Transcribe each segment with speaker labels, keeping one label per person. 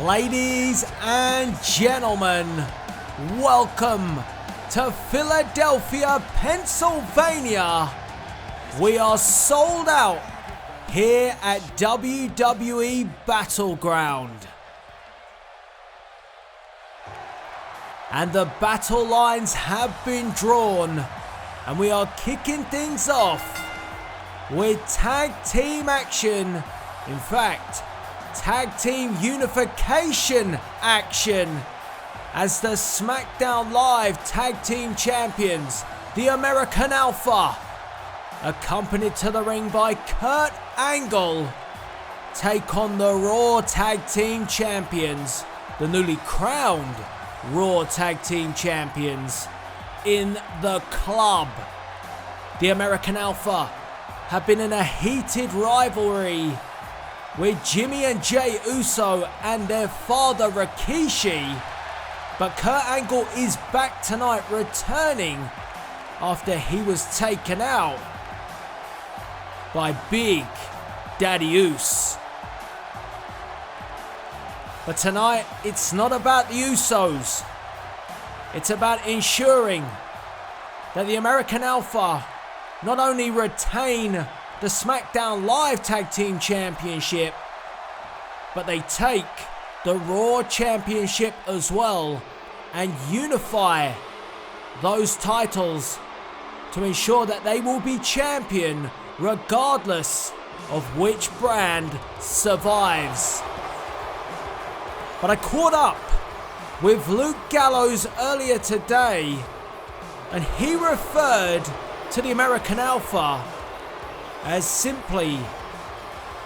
Speaker 1: Ladies and gentlemen, welcome to Philadelphia, Pennsylvania. We are sold out here at WWE Battleground. And the battle lines have been drawn, and we are kicking things off with tag team action. In fact, tag team unification action, as the Smackdown Live Tag Team Champions, the American Alpha, accompanied to the ring by Kurt Angle, take on the Raw Tag Team Champions, the newly crowned Raw Tag Team Champions in the club. The American Alpha have been in a heated rivalry with Jimmy and Jey Uso and their father Rikishi, but Kurt Angle is back tonight, returning after he was taken out by Big Daddy Uso. But tonight, it's not about the Usos. It's about ensuring that the American Alpha not only retain the Smackdown Live Tag Team Championship, but they take the Raw Championship as well and unify those titles to ensure that they will be champion regardless of which brand survives. But I caught up with Luke Gallows earlier today, and he referred to the American Alpha as simply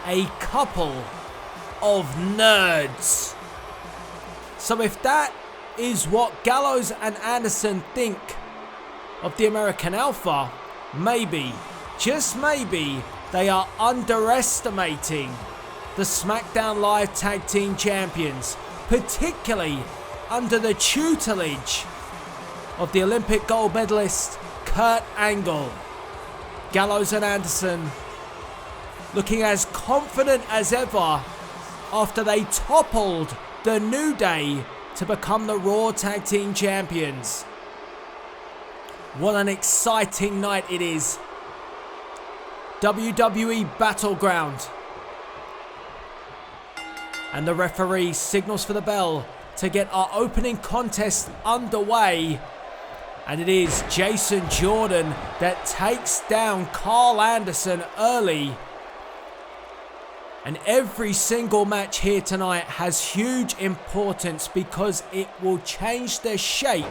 Speaker 1: a couple of nerds. So if that is what Gallows and Anderson think of the American Alpha, maybe, just maybe, they are underestimating the Smackdown Live Tag Team Champions, particularly under the tutelage of the Olympic gold medalist Kurt Angle. Gallows and Anderson looking as confident as ever after they toppled the New Day to become the Raw Tag Team Champions. What an exciting night it is. WWE Battleground. And the referee signals for the bell to get our opening contest underway. And it is Jason Jordan that takes down Carl Anderson early. And every single match here tonight has huge importance because it will change the shape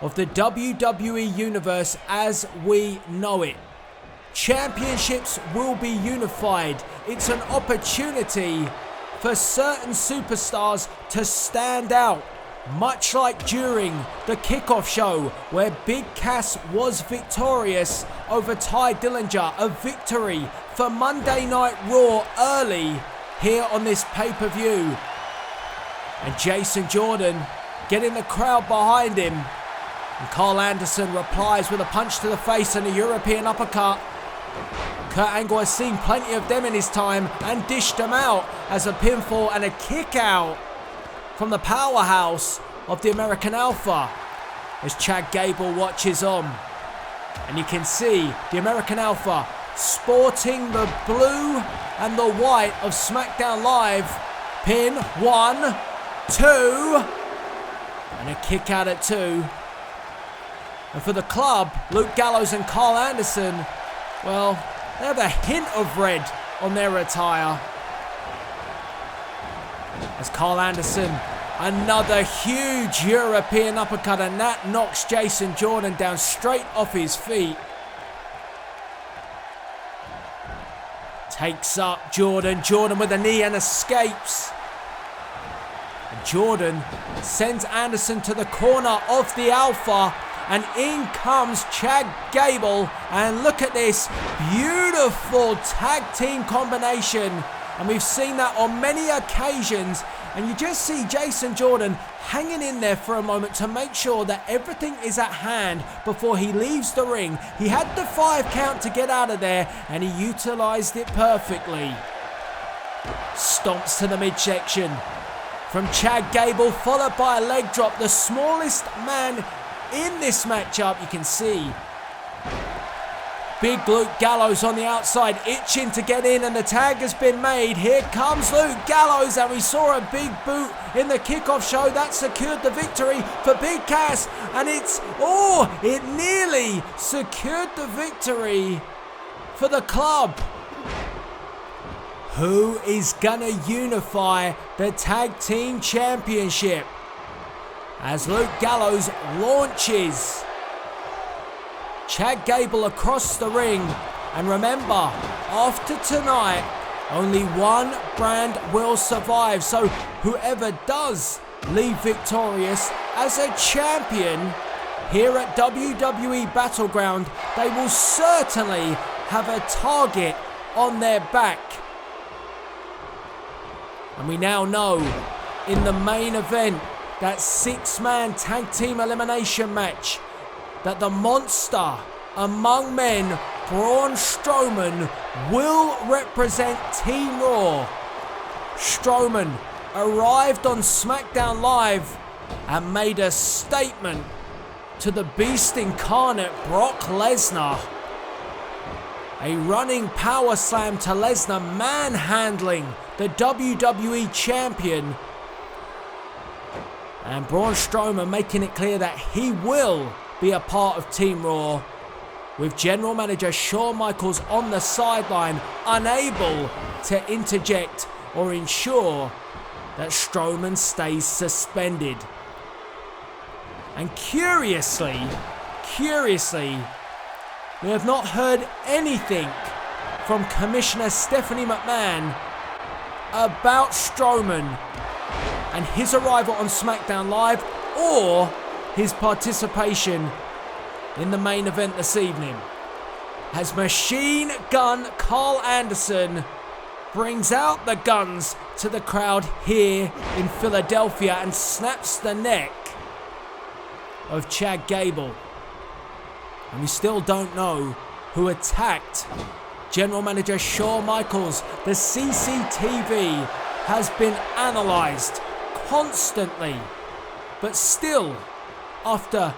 Speaker 1: of the WWE Universe as we know it. Championships will be unified. It's an opportunity for certain superstars to stand out, much like during the kickoff show where Big Cass was victorious over Ty Dillinger, a victory for Monday Night Raw early here on this pay-per-view. And Jason Jordan getting the crowd behind him, and Carl Anderson replies with a punch to the face and a European uppercut. Kurt Angle has seen plenty of them in his time and dished them out as a pinfall and a kick out from the powerhouse of the American Alpha as Chad Gable watches on. And you can see the American Alpha sporting the blue and the white of SmackDown Live. Pin 1, 2, and a kick out at 2. And for the club, Luke Gallows and Carl Anderson, well, they have a hint of red on their attire. As Carl Anderson, another huge European uppercut, and that knocks Jason Jordan down straight off his feet. Takes up Jordan with a knee and escapes. And Jordan sends Anderson to the corner of the Alpha, and in comes Chad Gable, and look at this beautiful tag team combination, and we've seen that on many occasions. And you just see Jason Jordan hanging in there for a moment to make sure that everything is at hand before he leaves the ring. He had the 5 count to get out of there, and he utilized it perfectly. Stomps to the midsection. from Chad Gable, followed by a leg drop. The smallest man in this matchup, you can see. Big Luke Gallows on the outside, itching to get in, and the tag has been made. Here comes Luke Gallows, and we saw a big boot in the kickoff show. That secured the victory for Big Cass, and it nearly secured the victory for the club. Who is gonna unify the Tag Team Championship? As Luke Gallows launches Chad Gable across the ring. And remember, after tonight, only one brand will survive. So whoever does leave victorious as a champion here at WWE Battleground, they will certainly have a target on their back. And we now know in the main event, that 6-man tag team elimination match, that the monster among men, Braun Strowman, will represent Team Raw. Strowman arrived on Smackdown Live and made a statement to the Beast Incarnate Brock Lesnar. A running power slam to Lesnar, manhandling the WWE Champion. And Braun Strowman making it clear that he will be a part of Team Raw, with General Manager Shawn Michaels on the sideline, unable to interject or ensure that Strowman stays suspended. And curiously, we have not heard anything from Commissioner Stephanie McMahon about Strowman and his arrival on SmackDown Live, or his participation in the main event this evening. As Machine Gun Carl Anderson brings out the guns to the crowd here in Philadelphia and snaps the neck of Chad Gable. And we still don't know who attacked General Manager Shawn Michaels. The CCTV has been analysed constantly, but still, after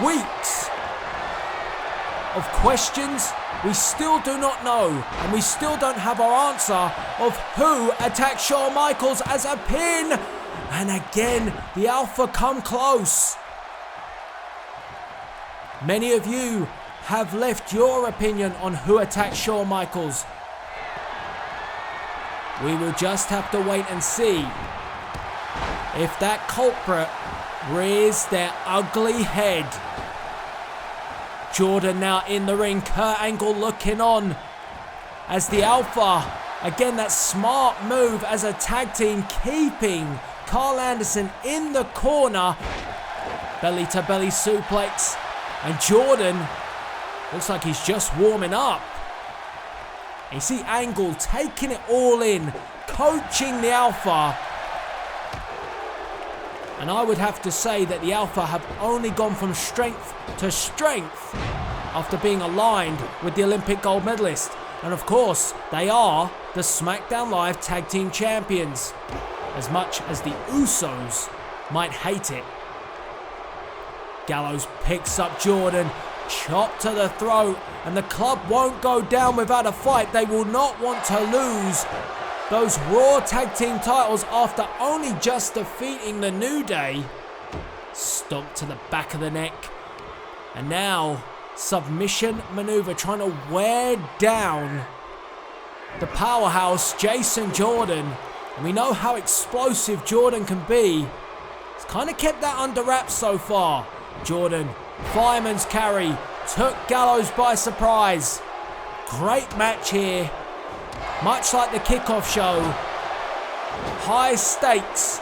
Speaker 1: weeks of questions, we still do not know, and we still don't have our answer of who attacked Shawn Michaels as a pin. And again, the Alpha come close. Many of you have left your opinion on who attacked Shawn Michaels. We will just have to wait and see if that culprit rears their ugly head. Jordan now in the ring, Kurt Angle looking on as the Alpha, again that smart move as a tag team, keeping Carl Anderson in the corner. Belly to belly suplex, and Jordan looks like he's just warming up. You see Angle taking it all in, coaching the Alpha. And I would have to say that the Alpha have only gone from strength to strength after being aligned with the Olympic gold medalist. And of course, they are the SmackDown Live Tag Team Champions, as much as the Usos might hate it. Gallows picks up Jordan, chop to the throat, and the club won't go down without a fight. They will not want to lose those Raw Tag Team titles after only just defeating the New Day. Stomp to the back of the neck. And now, submission maneuver trying to wear down the powerhouse Jason Jordan. And we know how explosive Jordan can be. He's kind of kept that under wraps so far. Jordan, fireman's carry, took Gallows by surprise. Great match here. Much like the kickoff show, high stakes,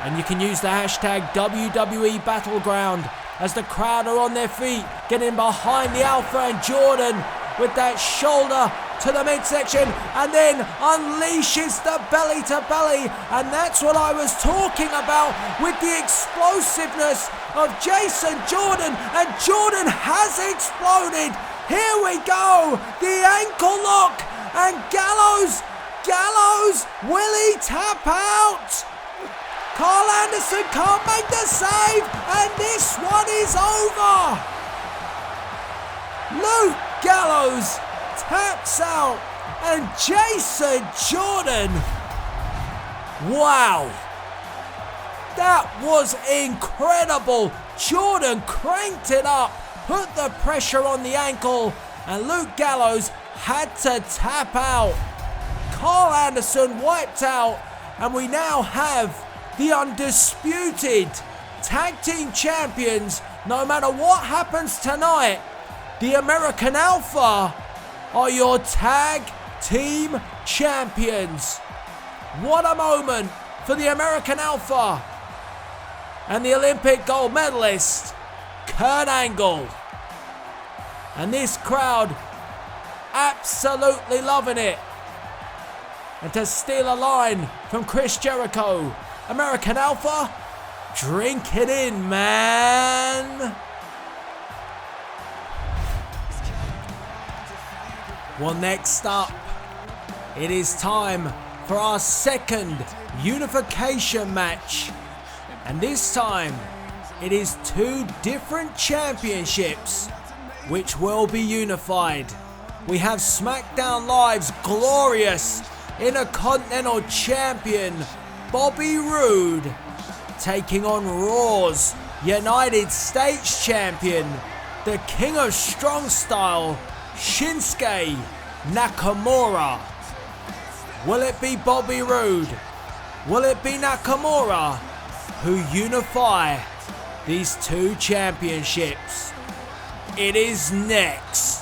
Speaker 1: and you can use the hashtag WWE Battleground as the crowd are on their feet, getting behind the Alpha, and Jordan with that shoulder to the midsection and then unleashes the belly to belly, and that's what I was talking about with the explosiveness of Jason Jordan, and Jordan has exploded. Here we go, the ankle lock. And Gallows, will he tap out? Carl Anderson can't make the save, and this one is over. Luke Gallows taps out, and Jason Jordan. Wow. That was incredible. Jordan cranked it up, put the pressure on the ankle, and Luke Gallows had to tap out. Carl Anderson wiped out, and we now have the Undisputed Tag Team Champions. No matter what happens tonight, the American Alpha are your Tag Team Champions. What a moment for the American Alpha and the Olympic gold medalist, Kurt Angle. And this crowd absolutely loving it. And to steal a line from Chris Jericho, American Alpha, drink it in, man. Well, next up, it is time for our second unification match. And this time, it is two different championships which will be unified. We have SmackDown Live's glorious Intercontinental Champion Bobby Roode taking on Raw's United States Champion, the King of Strong Style, Shinsuke Nakamura. Will it be Bobby Roode? Will it be Nakamura who unify these two championships? It is next.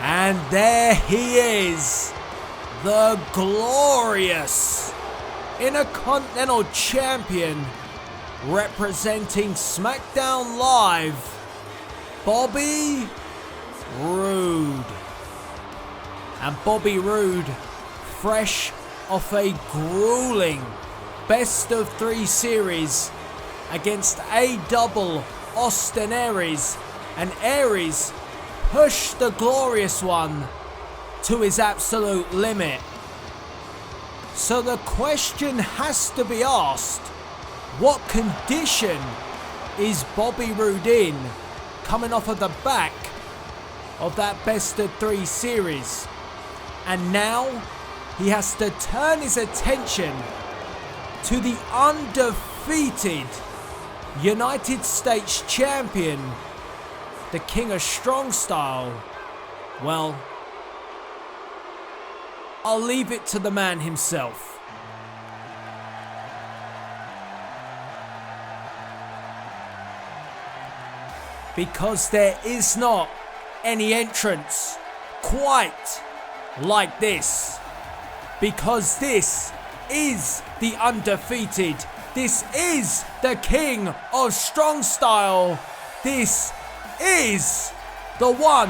Speaker 1: And there he is, the glorious Intercontinental Champion, representing SmackDown Live, Bobby Roode. And Bobby Roode, fresh off a grueling best of 3 series against A-Double Austin Aries, and Aries pushed the glorious one to his absolute limit. So the question has to be asked, what condition is Bobby Roode in coming off of the back of that best of 3 series? And now he has to turn his attention to the undefeated United States Champion, the King of Strong Style. Well, I'll leave it to the man himself. Because there is not any entrance quite like this. Because this is the undefeated. This is the King of Strong Style. This is the one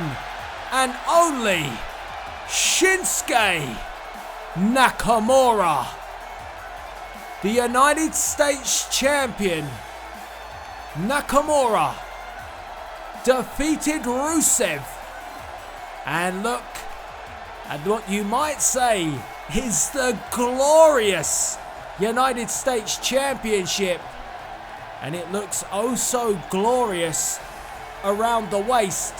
Speaker 1: and only Shinsuke Nakamura, the United States Champion. Nakamura defeated Rusev, and look at what you might say is the glorious United States Championship, and it looks oh so glorious around the waist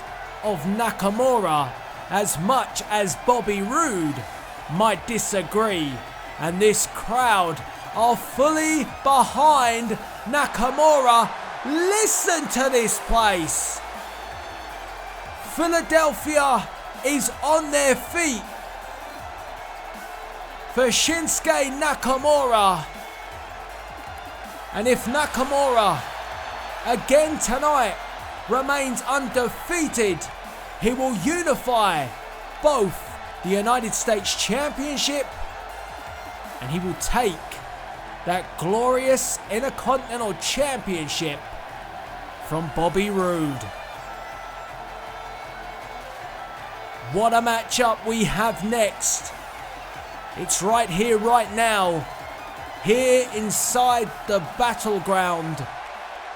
Speaker 1: of Nakamura, as much as Bobby Roode might disagree. And this crowd are fully behind Nakamura. Listen to this place. Philadelphia is on their feet for Shinsuke Nakamura. And if Nakamura again tonight remains undefeated, he will unify both the United States Championship, and he will take that glorious Intercontinental Championship from Bobby Roode. What a matchup we have next. It's right here, right now. Here inside the Battleground.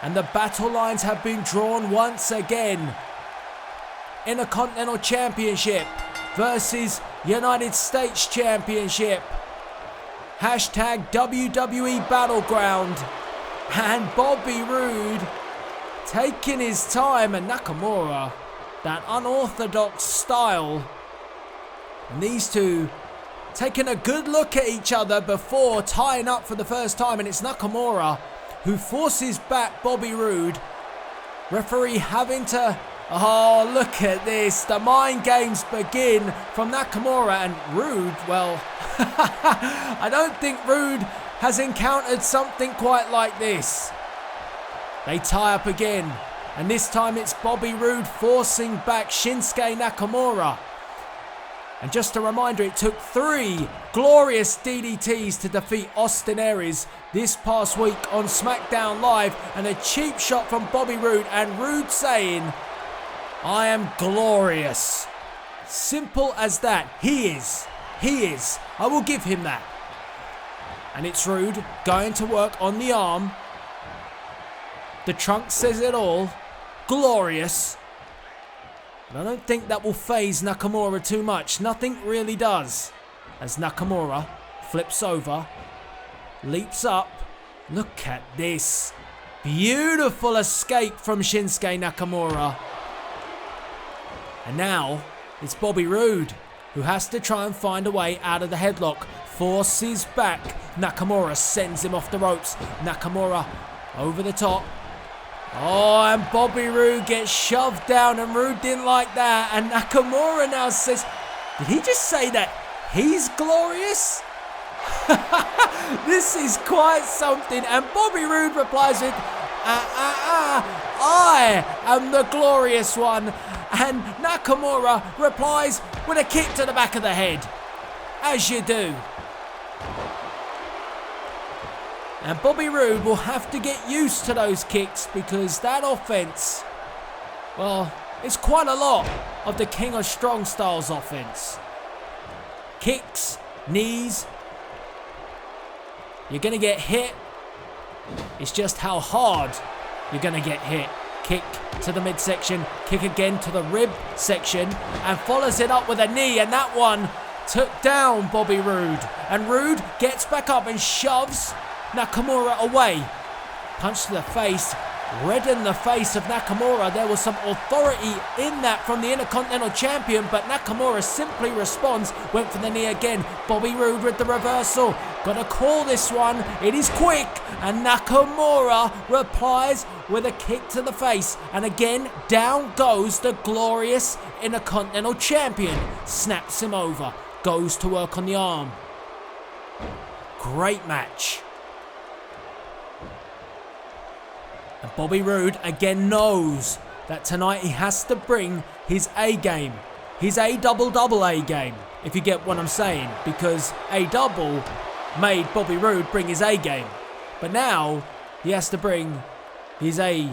Speaker 1: And the battle lines have been drawn once again. Intercontinental Championship versus United States Championship. Hashtag WWE Battleground. And Bobby Roode taking his time, and Nakamura, that unorthodox style. And these two taking a good look at each other before tying up for the first time, and it's Nakamura who forces back Bobby Roode. Referee having to... Oh, look at this. The mind games begin from Nakamura, and Roode, well, I don't think Roode has encountered something quite like this. They tie up again, and this time it's Bobby Roode forcing back Shinsuke Nakamura. And just a reminder, it took 3 glorious DDTs to defeat Austin Aries this past week on Smackdown Live, and a cheap shot from Bobby Roode, and Roode saying, I am glorious. Simple as that. He is. He is. I will give him that. And it's Roode going to work on the arm. The trunk says it all. Glorious. But I don't think that will faze Nakamura too much. Nothing really does. As Nakamura flips over. Leaps up. Look at this. Beautiful escape from Shinsuke Nakamura. And now it's Bobby Roode who has to try and find a way out of the headlock. Forces back. Nakamura sends him off the ropes. Nakamura over the top. Oh, and Bobby Roode gets shoved down, and Roode didn't like that. And Nakamura now says, did he just say that he's glorious? This is quite something. And Bobby Roode replies with, I am the glorious one. And Nakamura replies with a kick to the back of the head. As you do. And Bobby Roode will have to get used to those kicks, because that offense, well, it's quite a lot of the King of Strong Styles offense. Kicks, knees. You're going to get hit. It's just how hard you're going to get hit. Kick to the midsection, kick again to the rib section, and follows it up with a knee, and that one took down Bobby Roode. And Roode gets back up and shoves Nakamura away. Punch to the face, reddened the face of Nakamura. There was some authority in that from the Intercontinental Champion, but Nakamura simply responds, went for the knee again. Bobby Roode with the reversal. Gotta call this one. It is quick. And Nakamura replies with a kick to the face. And again, down goes the glorious Intercontinental Champion. Snaps him over. Goes to work on the arm. Great match. And Bobby Roode again knows that tonight he has to bring his A game. His A double A game, if you get what I'm saying. Because A double made Bobby Roode bring his A game. But now he has to bring his A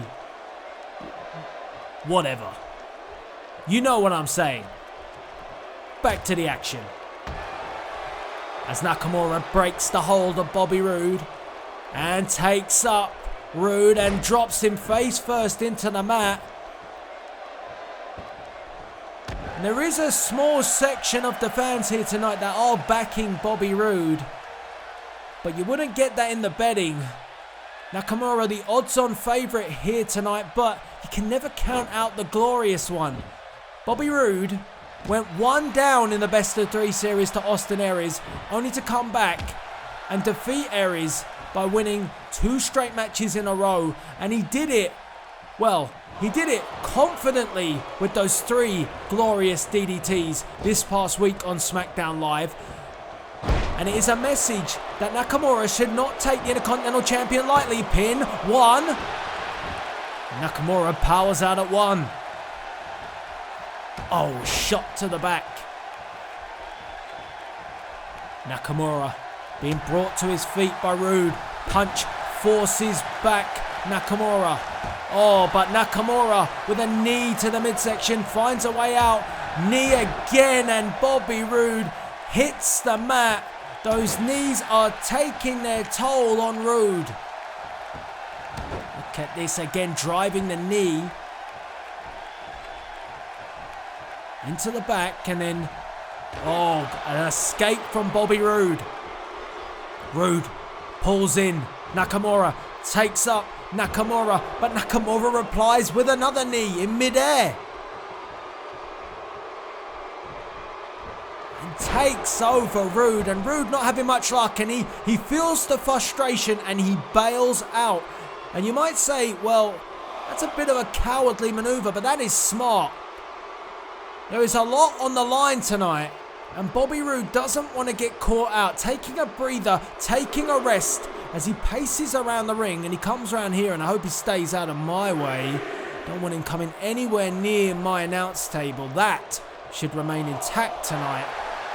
Speaker 1: whatever. You know what I'm saying. Back to the action. As Nakamura breaks the hold of Bobby Roode and takes up Roode and drops him face first into the mat. And there is a small section of the fans here tonight that are backing Bobby Roode, but you wouldn't get that in the betting. Nakamura, the odds-on favourite here tonight, but you can never count out the glorious one. Bobby Roode went 1 down in the best of 3 series to Austin Aries, only to come back and defeat Aries by winning 2 straight matches in a row. And he did it, well, he did it confidently with those 3 glorious DDTs this past week on Smackdown Live. And it is a message that Nakamura should not take the Intercontinental Champion lightly. Pin 1. Nakamura powers out at 1. Oh, shot to the back. Nakamura being brought to his feet by Roode. Punch forces back Nakamura. Oh, but Nakamura with a knee to the midsection finds a way out. Knee again, and Bobby Roode hits the mat. Those knees are taking their toll on Roode. Look at this again, driving the knee into the back, and then, oh, an escape from Bobby Roode. Roode pulls in. Nakamura takes up Nakamura, but Nakamura replies with another knee in midair. And takes over Roode, and Roode not having much luck, and he feels the frustration and he bails out. And you might say, well, that's a bit of a cowardly maneuver, but that is smart. There is a lot on the line tonight, and Bobby Roode doesn't want to get caught out, taking a breather, taking a rest as he paces around the ring, and he comes around here, and I hope he stays out of my way. Don't want him coming anywhere near my announce table. That should remain intact tonight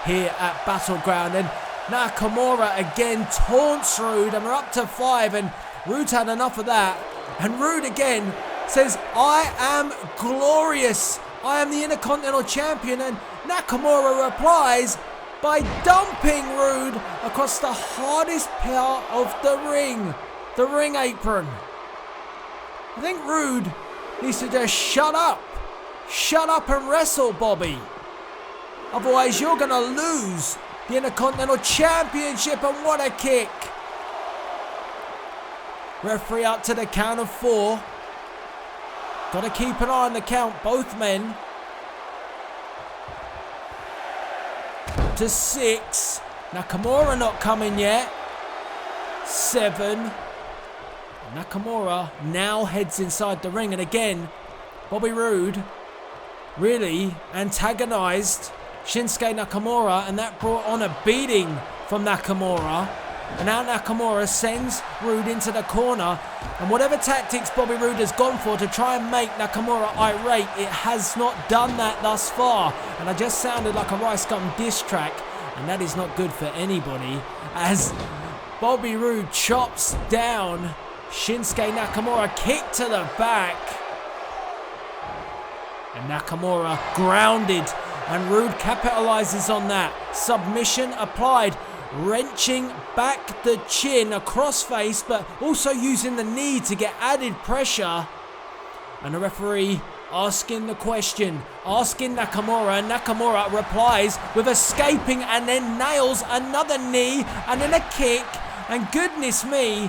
Speaker 1: here at Battleground. And Nakamura again taunts Roode, and we're up to 5, and Roode's had enough of that. And Roode again says, I am glorious. I am the Intercontinental Champion. And Nakamura replies by dumping Roode across the hardest part of the ring apron. I think Roode needs to just shut up and wrestle, Bobby. Otherwise you're going to lose the Intercontinental Championship. And what a kick. Referee up to the count of 4. Got to keep an eye on the count, both men. To 6. Nakamura not coming yet. 7. Nakamura now heads inside the ring, and again Bobby Roode really antagonized Shinsuke Nakamura, and that brought on a beating from Nakamura. And now Nakamura sends Roode into the corner, and whatever tactics Bobby Roode has gone for to try and make Nakamura irate, it has not done that thus far. And I just sounded like a Rice Gum diss track, and that is not good for anybody, as Bobby Roode chops down Shinsuke Nakamura, kick to the back, and Nakamura grounded, and Roode capitalizes on that. Submission applied, wrenching back the chin, a crossface, but also using the knee to get added pressure. And the referee asking the question, asking Nakamura, and Nakamura replies with escaping, and then nails another knee and then a kick. And goodness me,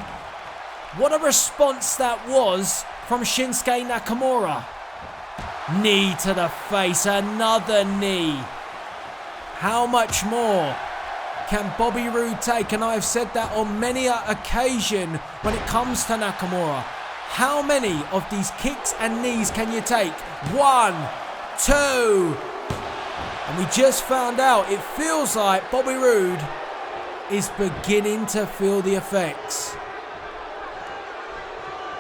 Speaker 1: what a response that was from Shinsuke Nakamura. Knee to the face, another knee. How much more can Bobby Roode take? And I've said that on many an occasion when it comes to Nakamura. How many of these kicks and knees can you take? 1, 2. And we just found out, it feels like Bobby Roode is beginning to feel the effects.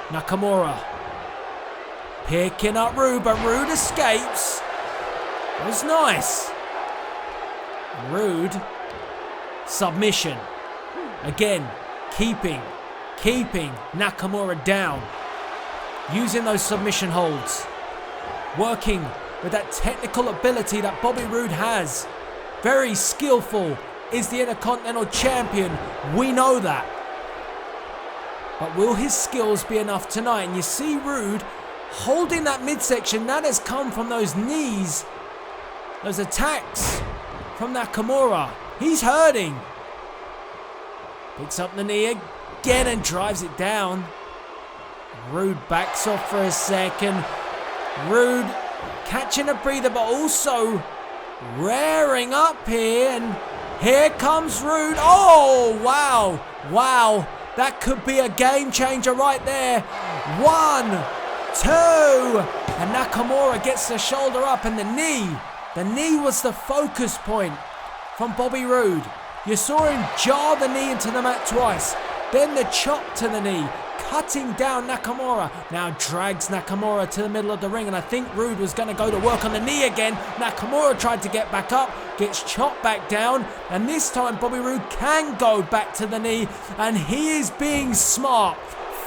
Speaker 1: Nakamura picking up Roode, but Roode escapes. It was nice. Roode, submission. Again, keeping Nakamura down. Using those submission holds. Working with that technical ability that Bobby Roode has. Very skillful, is the Intercontinental Champion. We know that. But will his skills be enough tonight? And you see Roode holding that midsection. That has come from those knees. Those attacks from Nakamura. He's hurting. Picks up the knee again and drives it down. Roode backs off for a second. Roode catching a breather, but also rearing up here. And here comes Roode. Oh, wow. Wow. That could be a game changer right there. 1, 2. And Nakamura gets the shoulder up, and the knee. The knee was the focus point from Bobby Roode. You saw him jar the knee into the mat twice. Then the chop to the knee, cutting down Nakamura. Now drags Nakamura to the middle of the ring, and I think Roode was going to go to work on the knee again. Nakamura tried to get back up, gets chopped back down, and this time Bobby Roode can go back to the knee, and he is being smart.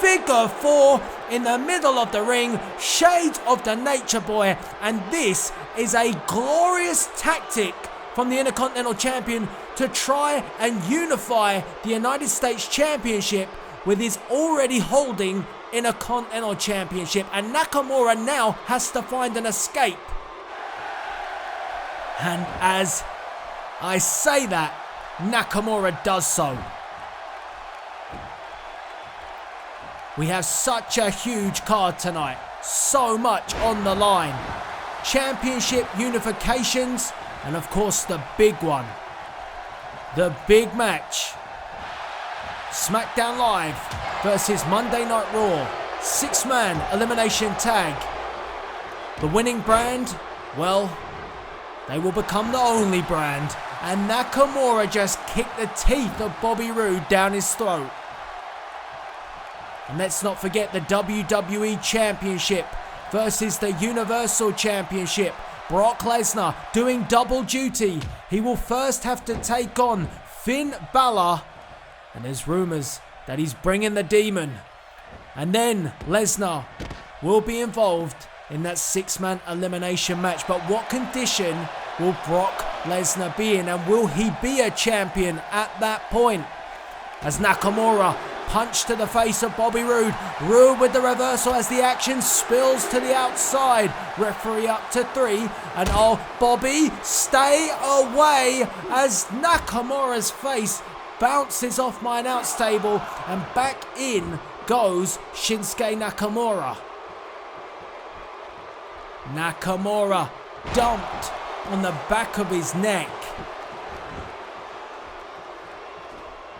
Speaker 1: figure four in the middle of the ring, shades of the Nature Boy, and this is a glorious tactic from the Intercontinental Champion to try and unify the United States Championship with his already holding Intercontinental Championship, and Nakamura now has to find an escape. And as I say that, Nakamura does so. We have such a huge card tonight, so much on the line. Championship unifications, and of course the big one, the big match. Smackdown Live versus Monday Night Raw, 6-man elimination tag. The winning brand, well, they will become the only brand, and Nakamura just kicked the teeth of Bobby Roode down his throat. And let's not forget the WWE Championship versus the Universal Championship. Brock Lesnar doing double duty. He will first have to take on Finn Balor, and there's rumours that he's bringing the demon. And then Lesnar will be involved in that 6-man elimination match. But what condition will Brock Lesnar be in, and will he be a champion at that point? As Nakamura punch to the face of Bobby Roode. Roode with the reversal as the action spills to the outside. Referee up to 3. And oh, Bobby, stay away as Nakamura's face bounces off my announce table, and back in goes Shinsuke Nakamura. Nakamura dumped on the back of his neck.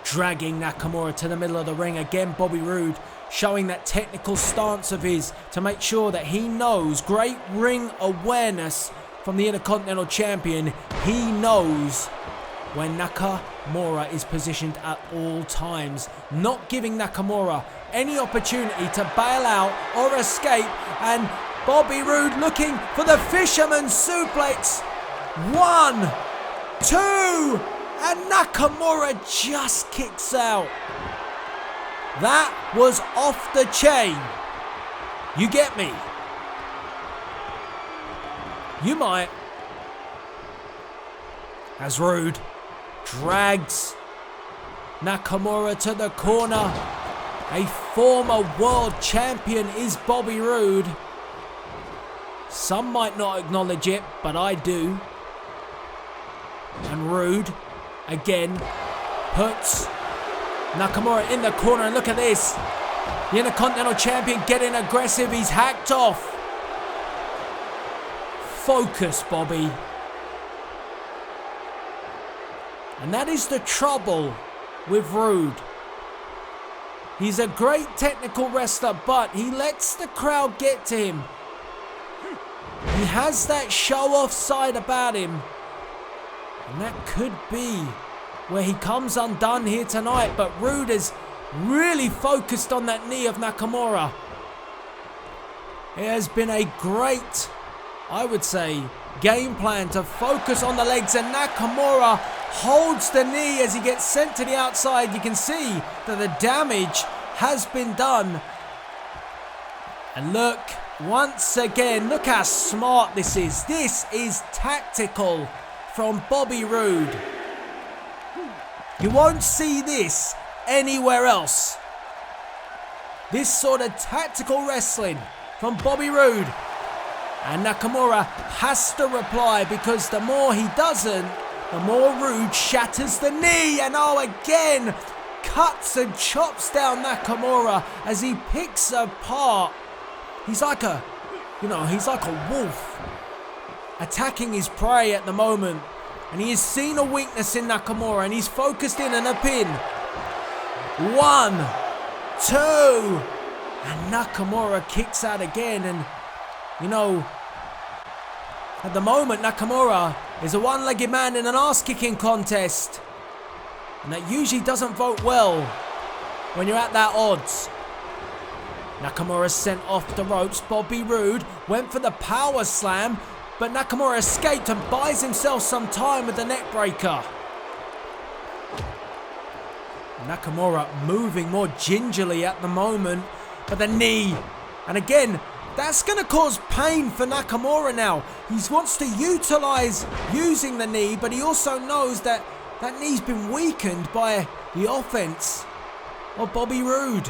Speaker 1: Dragging Nakamura to the middle of the ring. Again, Bobby Roode showing that technical stance of his to make sure that he knows. Great ring awareness from the Intercontinental Champion. He knows when Nakamura is positioned at all times, not giving Nakamura any opportunity to bail out or escape. And Bobby Roode looking for the fisherman's suplex. 1, 2, and Nakamura just kicks out. That was off the chain. You get me? You might. As Roode drags Nakamura to the corner. A former world champion is Bobby Roode. Some might not acknowledge it, but I do. And Roode again puts Nakamura in the corner, and look at this. The Intercontinental Champion getting aggressive. He's hacked off. Focus, Bobby. And that is the trouble with Roode. He's a great technical wrestler, but he lets the crowd get to him. He has that show-off side about him. And that could be where he comes undone here tonight. But Roode is really focused on that knee of Nakamura. It has been a great, I would say, game plan to focus on the legs. And Nakamura holds the knee as he gets sent to the outside. You can see that the damage has been done. And look, once again, look how smart this is. This is tactical from Bobby Roode. You won't see this anywhere else. This sort of tactical wrestling from Bobby Roode. And Nakamura has to reply, because the more he doesn't, the more Roode shatters the knee. And oh, again, cuts and chops down Nakamura as he picks apart. He's like a wolf attacking his prey at the moment. And he has seen a weakness in Nakamura, and he's focused in on a pin. 1, 2, and Nakamura kicks out again. And you know, at the moment, Nakamura is a one-legged man in an ass-kicking contest. And that usually doesn't vote well when you're at that odds. Nakamura sent off the ropes. Bobby Roode went for the power slam, but Nakamura escaped and buys himself some time with the neck breaker. Nakamura moving more gingerly at the moment, but the knee, and again, that's going to cause pain for Nakamura now. He wants to utilize using the knee, but he also knows that that knee's been weakened by the offense of Bobby Roode.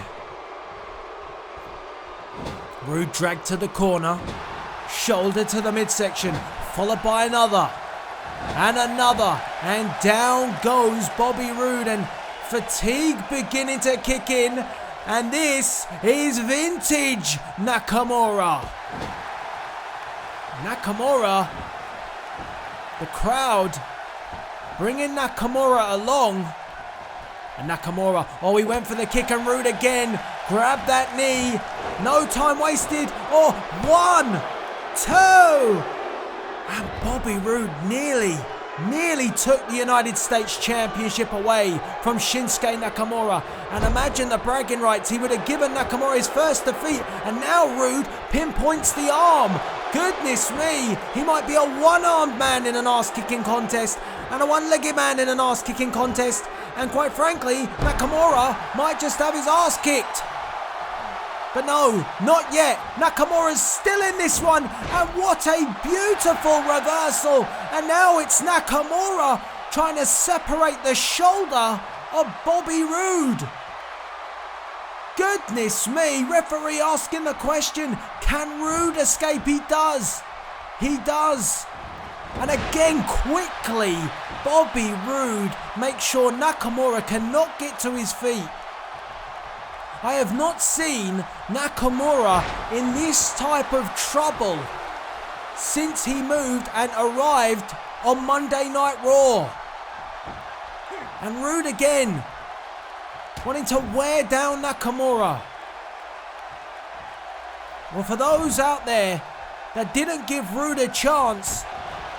Speaker 1: Roode dragged to the corner, shoulder to the midsection, followed by another, and another, and down goes Bobby Roode, and fatigue beginning to kick in, and this is vintage Nakamura. Nakamura, the crowd bringing Nakamura along, and Nakamura, oh, he went for the kick, and Roode again, grabbed that knee, no time wasted, oh, 1, 2, and Bobby Roode nearly took the United States Championship away from Shinsuke Nakamura. And imagine the bragging rights. He would have given Nakamura his first defeat, and now Roode pinpoints the arm. Goodness me, he might be a one-armed man in an ass-kicking contest and a one-legged man in an ass-kicking contest, and quite frankly, Nakamura might just have his ass kicked. But no, not yet. Nakamura's still in this one, and what a beautiful reversal. And now it's Nakamura trying to separate the shoulder of Bobby Roode. Goodness me, referee asking the question, can Roode escape? He does. He does. And again, quickly, Bobby Roode makes sure Nakamura cannot get to his feet. I have not seen Nakamura in this type of trouble since he moved and arrived on Monday Night Raw. And Roode again, wanting to wear down Nakamura. Well, for those out there that didn't give Roode a chance,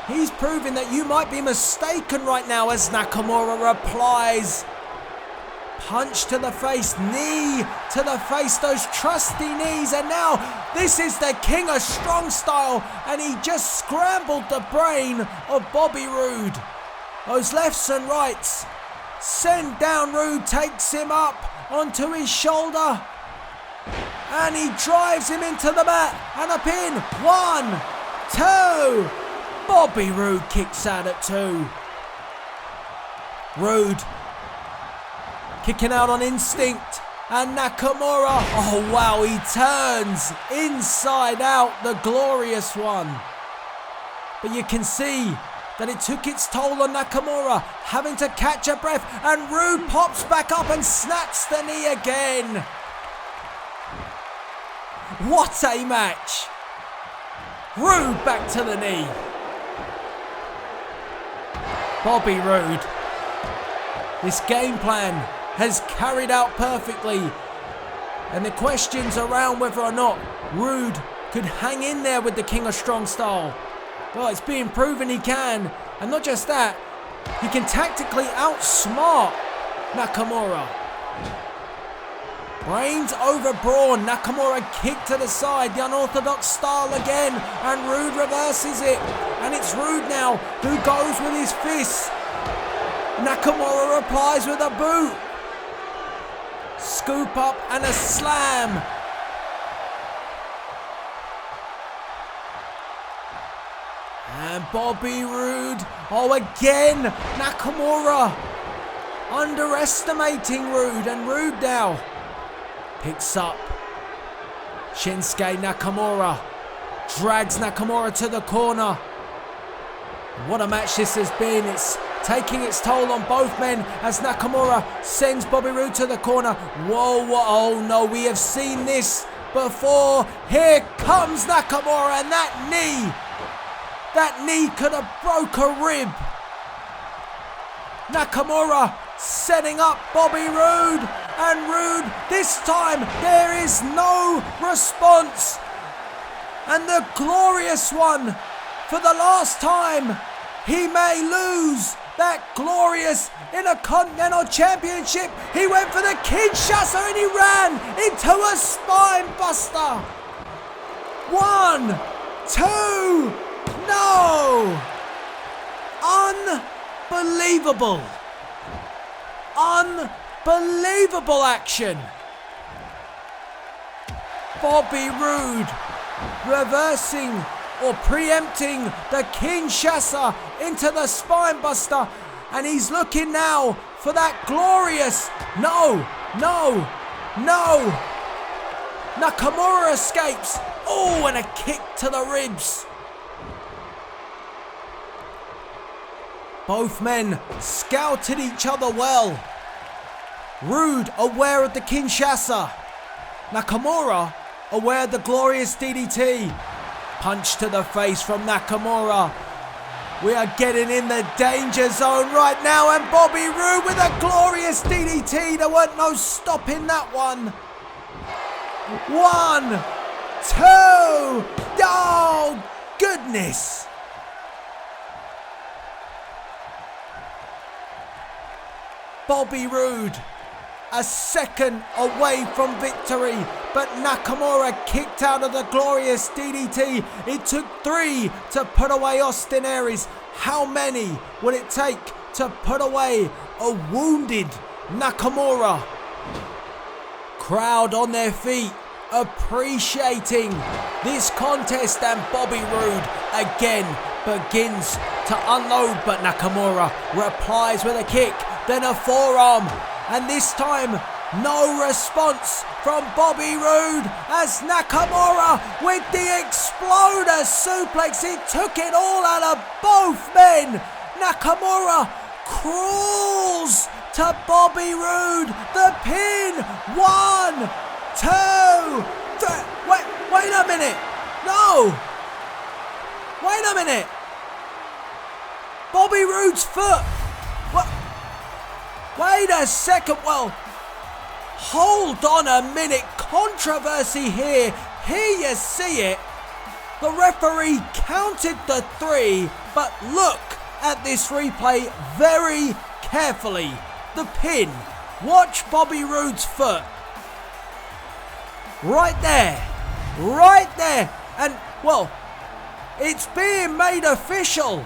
Speaker 1: he's proving that you might be mistaken right now as Nakamura replies. Punch to the face, knee to the face, those trusty knees, and now this is the King of Strong Style, and he just scrambled the brain of Bobby Roode. Those lefts and rights send down. Roode takes him up onto his shoulder, and he drives him into the mat, and a pin. 1, 2. Bobby Roode kicks out at 2. Roode kicking out on instinct, and Nakamura, oh wow, he turns inside out, the glorious one. But you can see that it took its toll on Nakamura, having to catch a breath, and Roode pops back up and snaps the knee again. What a match. Roode back to the knee. Bobby Roode, this game plan has carried out perfectly, and the questions around whether or not Roode could hang in there with the King of Strong Style, well, it's being proven he can, and not just that, he can tactically outsmart Nakamura. Brains over brawn. Nakamura kick to the side, the unorthodox style again, and Roode reverses it, and it's Roode now who goes with his fists. Nakamura replies with a boot. Scoop up and a slam. And Bobby Roode, oh again, Nakamura underestimating Roode, and Roode now picks up Shinsuke Nakamura, drags Nakamura to the corner. What a match this has been. It's taking its toll on both men as Nakamura sends Bobby Roode to the corner. Whoa, whoa, oh no, we have seen this before. Here comes Nakamura, and that knee could have broke a rib. Nakamura setting up Bobby Roode, and Roode, this time there is no response. And the glorious one, for the last time, he may lose that glorious Intercontinental Championship. He went for the Kinshasa and he ran into a spine buster. 1, 2, no! Unbelievable. Unbelievable action. Bobby Roode reversing or preempting the Kinshasa into the spinebuster, and he's looking now for that glorious, no. Nakamura escapes. Oh, and a kick to the ribs. Both men scouted each other well. Roode aware of the Kinshasa. Nakamura aware of the glorious DDT. Punch to the face from Nakamura. We are getting in the danger zone right now, and Bobby Roode with a glorious DDT. There weren't no stopping that one. 1, 2. Oh, goodness. Bobby Roode, a second away from victory, but Nakamura kicked out of the glorious DDT. It took 3 to put away Austin Aries. How many would it take to put away a wounded Nakamura? Crowd on their feet, appreciating this contest, and Bobby Roode again begins to unload, but Nakamura replies with a kick, then a forearm, and this time no response from Bobby Roode as Nakamura with the exploder suplex. He took it all out of both men. Nakamura crawls to Bobby Roode. The pin. 1, 2, 3. Wait a minute. No. Wait a minute. Bobby Roode's foot. What? Wait a second. Well, hold on a minute. Controversy here. Here you see it. The referee counted the 3, but look at this replay very carefully. The pin. Watch Bobby Roode's foot. Right there. Right there. And, well, it's being made official.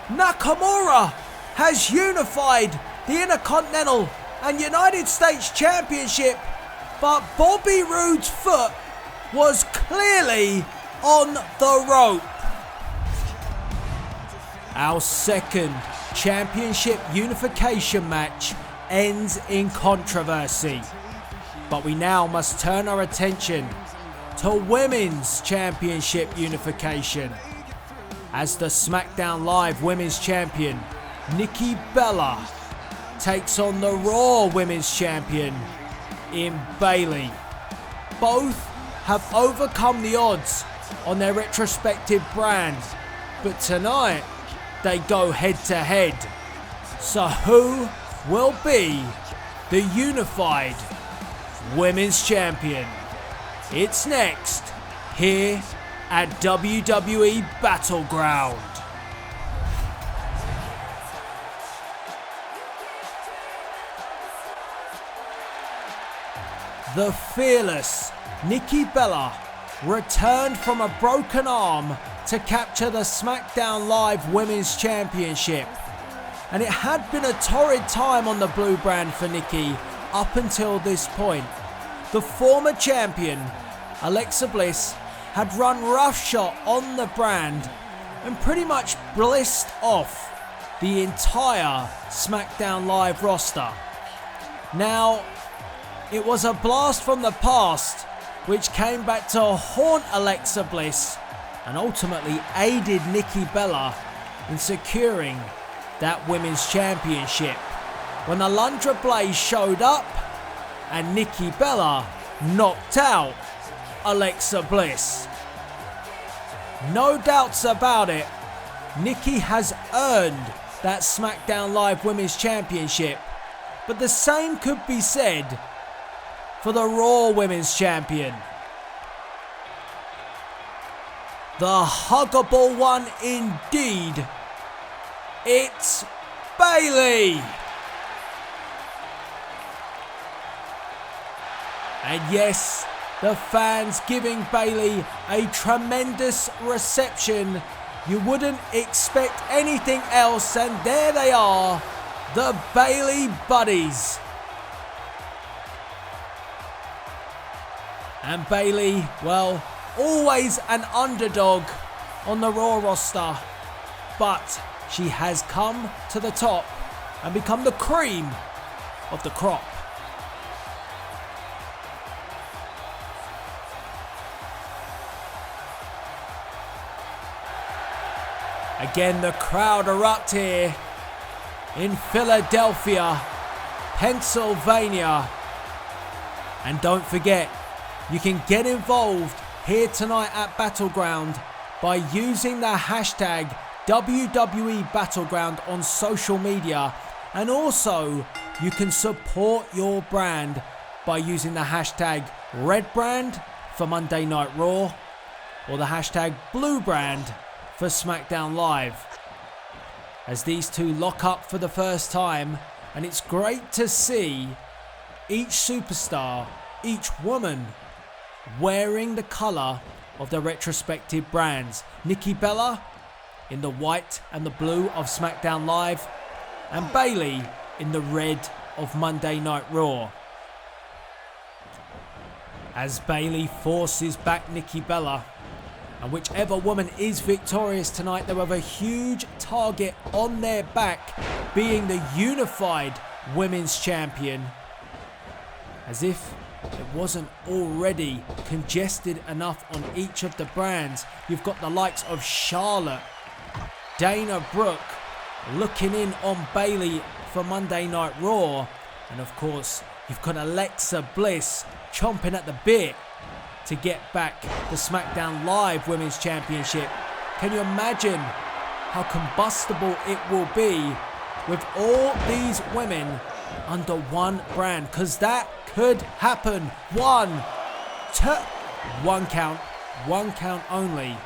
Speaker 1: Nakamura has unified the Intercontinental and United States Championship, but Bobby Roode's foot was clearly on the rope. Our second championship unification match ends in controversy, but we now must turn our attention to women's championship unification as the Smackdown Live Women's Champion Nikki Bella takes on the Raw Women's Champion in Bayley. Both have overcome the odds on their retrospective brand, but tonight they go head to head. So who will be the unified Women's Champion? It's next here at WWE Battleground. The fearless Nikki Bella returned from a broken arm to capture the Smackdown Live Women's Championship. And it had been a torrid time on the blue brand for Nikki up until this point. The former champion, Alexa Bliss, had run roughshod on the brand and pretty much blissed off the entire Smackdown Live roster. Now, it was a blast from the past which came back to haunt Alexa Bliss and ultimately aided Nikki Bella in securing that women's championship when Alundra Blaze showed up and Nikki Bella knocked out Alexa Bliss. No doubts about it, Nikki has earned that Smackdown Live Women's Championship, but the same could be said for the Raw Women's Champion. The huggable one indeed. It's Bayley. And yes, the fans giving Bayley a tremendous reception. You wouldn't expect anything else, and there they are, the Bayley Buddies. And Bayley, well, always an underdog on the Raw roster, but she has come to the top and become the cream of the crop. Again, the crowd erupt here in Philadelphia, Pennsylvania. And don't forget, you can get involved here tonight at Battleground by using the hashtag WWE Battleground on social media. And also, you can support your brand by using the hashtag RedBrand for Monday Night Raw or the hashtag BlueBrand for SmackDown Live. As these two lock up for the first time, and it's great to see each superstar, each woman wearing the colour of their retrospective brands. Nikki Bella in the white and the blue of SmackDown Live, and Bayley in the red of Monday Night Raw. As Bayley forces back Nikki Bella, and whichever woman is victorious tonight, they have a huge target on their back, being the unified women's champion. As if it wasn't already congested enough on each of the brands, you've got the likes of Charlotte, Dana Brooke looking in on Bayley for Monday Night Raw, and of course you've got Alexa Bliss chomping at the bit to get back the SmackDown Live Women's Championship. Can you imagine how combustible it will be with all these women under one brand? Because that could happen. One count only.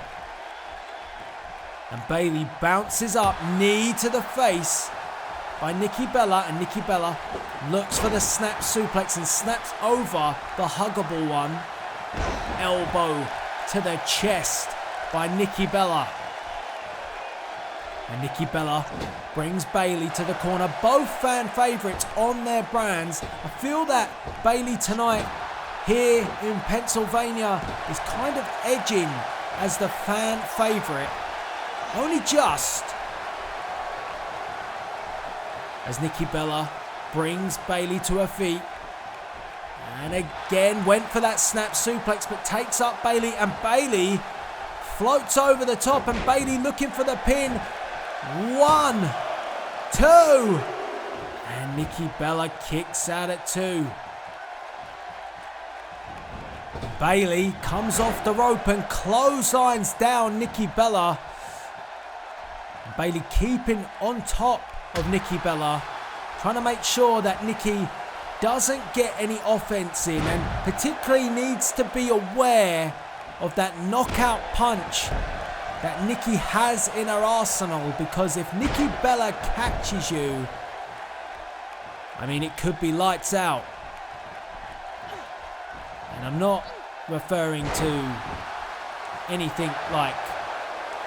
Speaker 1: And Bayley bounces up, knee to the face by Nikki Bella, and Nikki Bella looks for the snap suplex and snaps over the huggable one. Elbow to the chest by Nikki Bella. And Nikki Bella brings Bayley to the corner. Both fan favourites on their brands. I feel that Bayley tonight here in Pennsylvania is kind of edging as the fan favourite. Only just. As Nikki Bella brings Bayley to her feet. And again went for that snap suplex, but takes up Bayley, and Bayley floats over the top, and Bayley looking for the pin. 1, 2, and Nikki Bella kicks out at 2. Bayley comes off the rope and clotheslines down Nikki Bella. Bayley keeping on top of Nikki Bella, trying to make sure that Nikki doesn't get any offense in, and particularly needs to be aware of that knockout punch that Nikki has in her arsenal, because if Nikki Bella catches you, I mean, it could be lights out. And I'm not referring to anything like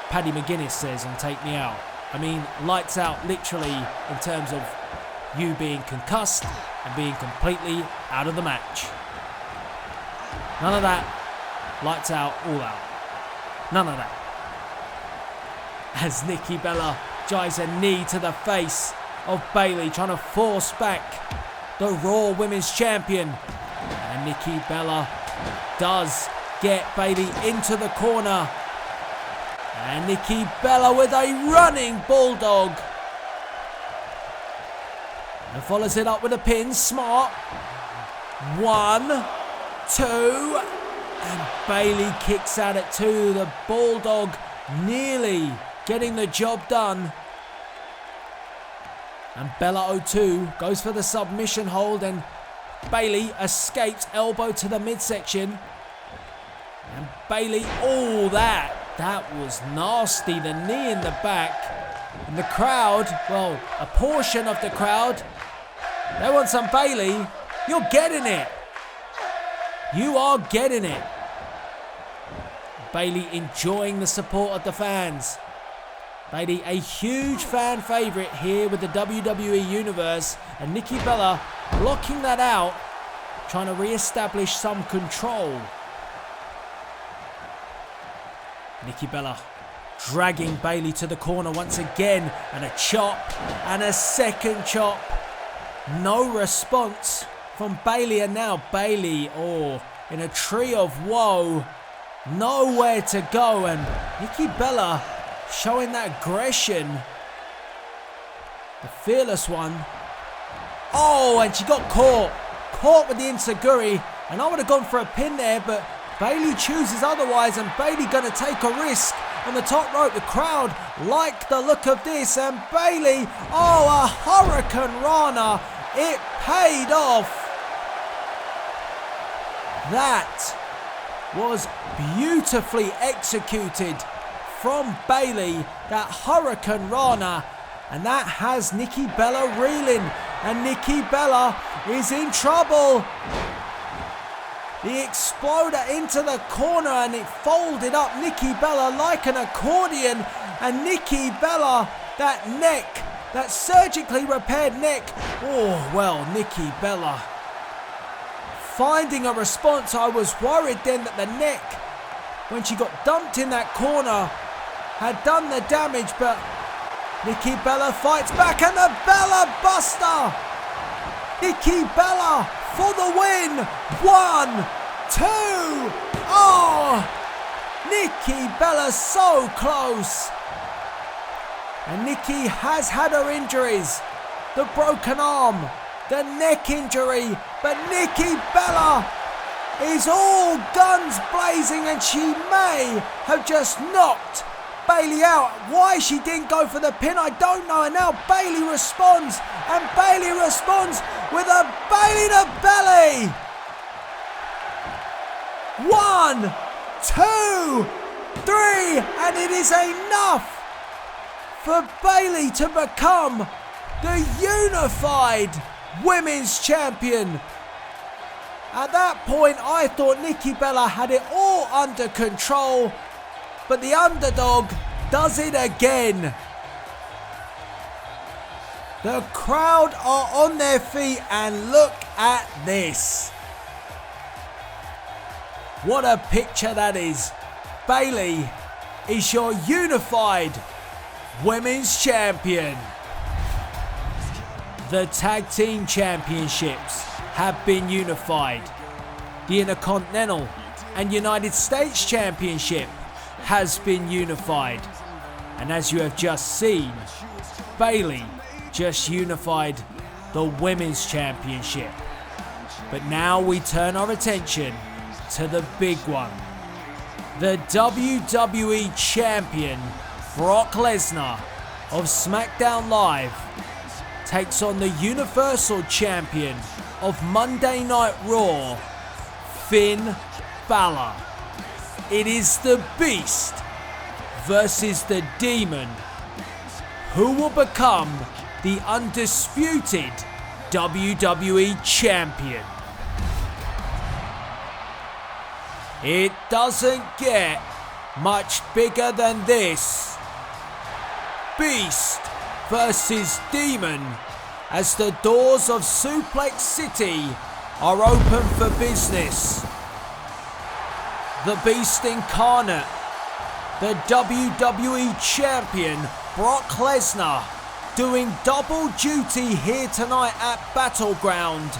Speaker 1: Paddy McGuinness says on Take Me Out. I mean, lights out literally in terms of you being concussed and being completely out of the match. None of that. Lights out, all out. None of that. As Nikki Bella drives a knee to the face of Bayley, trying to force back the Raw Women's Champion. And Nikki Bella does get Bayley into the corner. And Nikki Bella with a running bulldog. And follows it up with a pin. Smart. 1, 2. And Bayley kicks out at 2. The bulldog nearly getting the job done. And Bella 02 goes for the submission hold, and Bayley escapes, elbow to the midsection. And Bayley, oh, that was nasty. The knee in the back. And the crowd, well, a portion of the crowd, they want some Bayley. You're getting it. You are getting it. Bayley enjoying the support of the fans. Bayley, a huge fan favourite here with the WWE Universe. And Nikki Bella blocking that out, trying to re-establish some control Nikki Bella dragging Bayley to the corner once again, and a chop and a second chop. No response from Bayley, and now Bayley, in a tree of woe, nowhere to go, and Nikki Bella showing that aggression, the fearless one. And she got caught with the enziguri, and I would have gone for a pin there, but Bayley chooses otherwise, and Bayley gonna take a risk on the top rope. The crowd like the look of this, and Bayley, a Hurricane Rana, it paid off. That was beautifully executed from Bayley, that Hurricane Rana, and that has Nikki Bella reeling, and Nikki Bella is in trouble. The exploder into the corner, and it folded up Nikki Bella like an accordion, and Nikki Bella, that neck, that surgically repaired neck, Nikki Bella finding a response. I was worried then that the neck, when she got dumped in that corner, had done the damage, but Nikki Bella fights back, and the Bella Buster! Nikki Bella for the win! 1, 2, Nikki Bella so close! And Nikki has had her injuries, the broken arm, the neck injury, but Nikki Bella is all guns blazing, and she may have just knocked Bayley out. Why she didn't go for the pin, I don't know. And now Bayley responds, and Bayley responds with a Bayley to belly. 1, 2, 3, and it is enough for Bayley to become the unified women's champion. At that point, I thought Nikki Bella had it all under control, but the underdog does it again. The crowd are on their feet, and look at this. What a picture that is. Bayley is your unified women's champion. The tag team championships have been unified. The Intercontinental and United States Championship has been unified. And as you have just seen, Bayley just unified the Women's Championship. But now we turn our attention to the big one. The WWE Champion Brock Lesnar of SmackDown Live takes on the Universal Champion of Monday Night Raw, Finn Balor. It is the Beast versus the Demon. Who will become the undisputed WWE Champion? It doesn't get much bigger than this. Beast versus Demon, as the doors of Suplex City are open for business. The Beast incarnate, the WWE Champion Brock Lesnar, doing double duty here tonight at Battleground.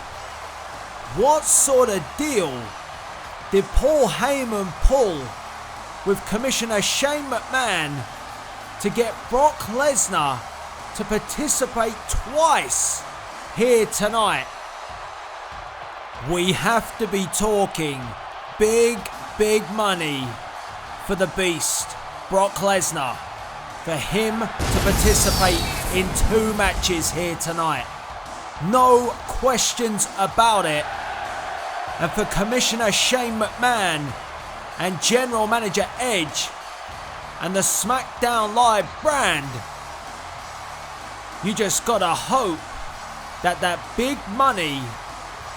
Speaker 1: What sort of deal did Paul Heyman pull with Commissioner Shane McMahon to get Brock Lesnar to participate twice here tonight? We have to be talking big money for the Beast, Brock Lesnar, for him to participate in 2 matches here tonight. No questions about it. And for Commissioner Shane McMahon and General Manager Edge and the SmackDown Live brand, you just gotta hope that that big money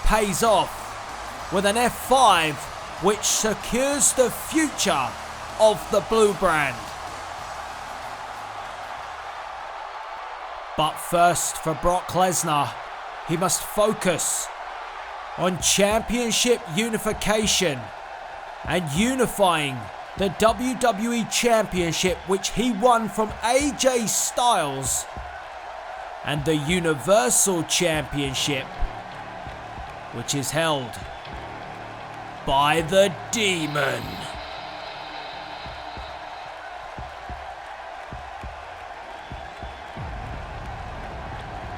Speaker 1: pays off with an F5 which secures the future of the blue brand. But first, for Brock Lesnar, he must focus on championship unification and unifying the WWE Championship, which he won from AJ Styles, and the Universal Championship, which is held by the Demon.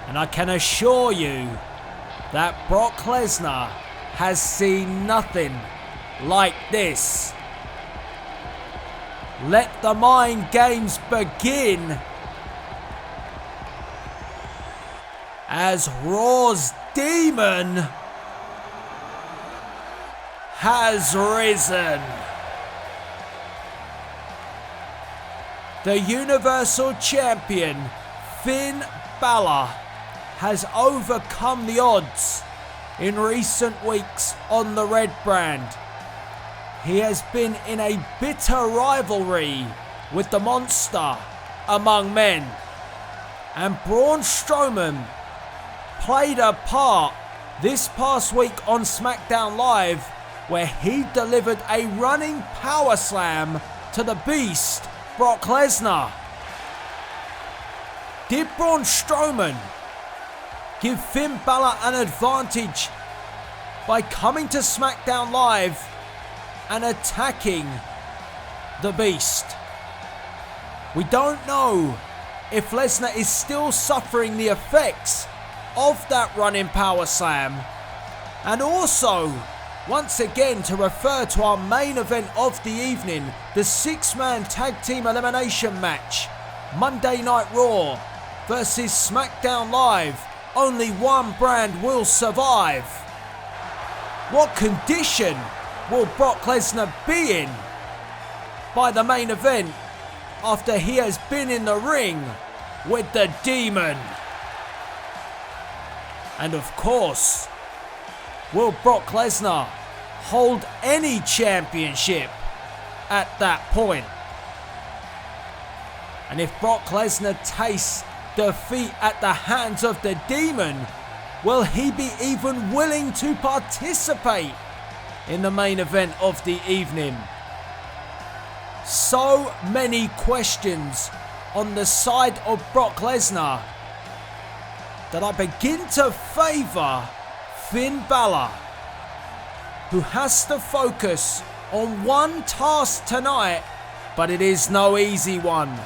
Speaker 1: And I can assure you that Brock Lesnar has seen nothing like this. Let the mind games begin as Raw's Demon has risen. The Universal Champion Finn Balor has overcome the odds in recent weeks on the red brand. He has been in a bitter rivalry with the Monster among men, and Braun Strowman played a part this past week on Smackdown Live, where he delivered a running power slam to the Beast, Brock Lesnar. Did Braun Strowman give Finn Balor an advantage by coming to Smackdown Live and attacking the Beast? We don't know if Lesnar is still suffering the effects of that running power slam. And also, once again, to refer to our main event of the evening, the 6-man tag team elimination match, Monday Night Raw versus SmackDown Live. Only one brand will survive. What condition will Brock Lesnar be in by the main event after he has been in the ring with the Demon? And of course, will Brock Lesnar hold any championship at that point? And if Brock Lesnar tastes defeat at the hands of the Demon, will he be even willing to participate in the main event of the evening? So many questions on the side of Brock Lesnar that I begin to favour Finn Balor, who has to focus on one task tonight, but it is no easy one,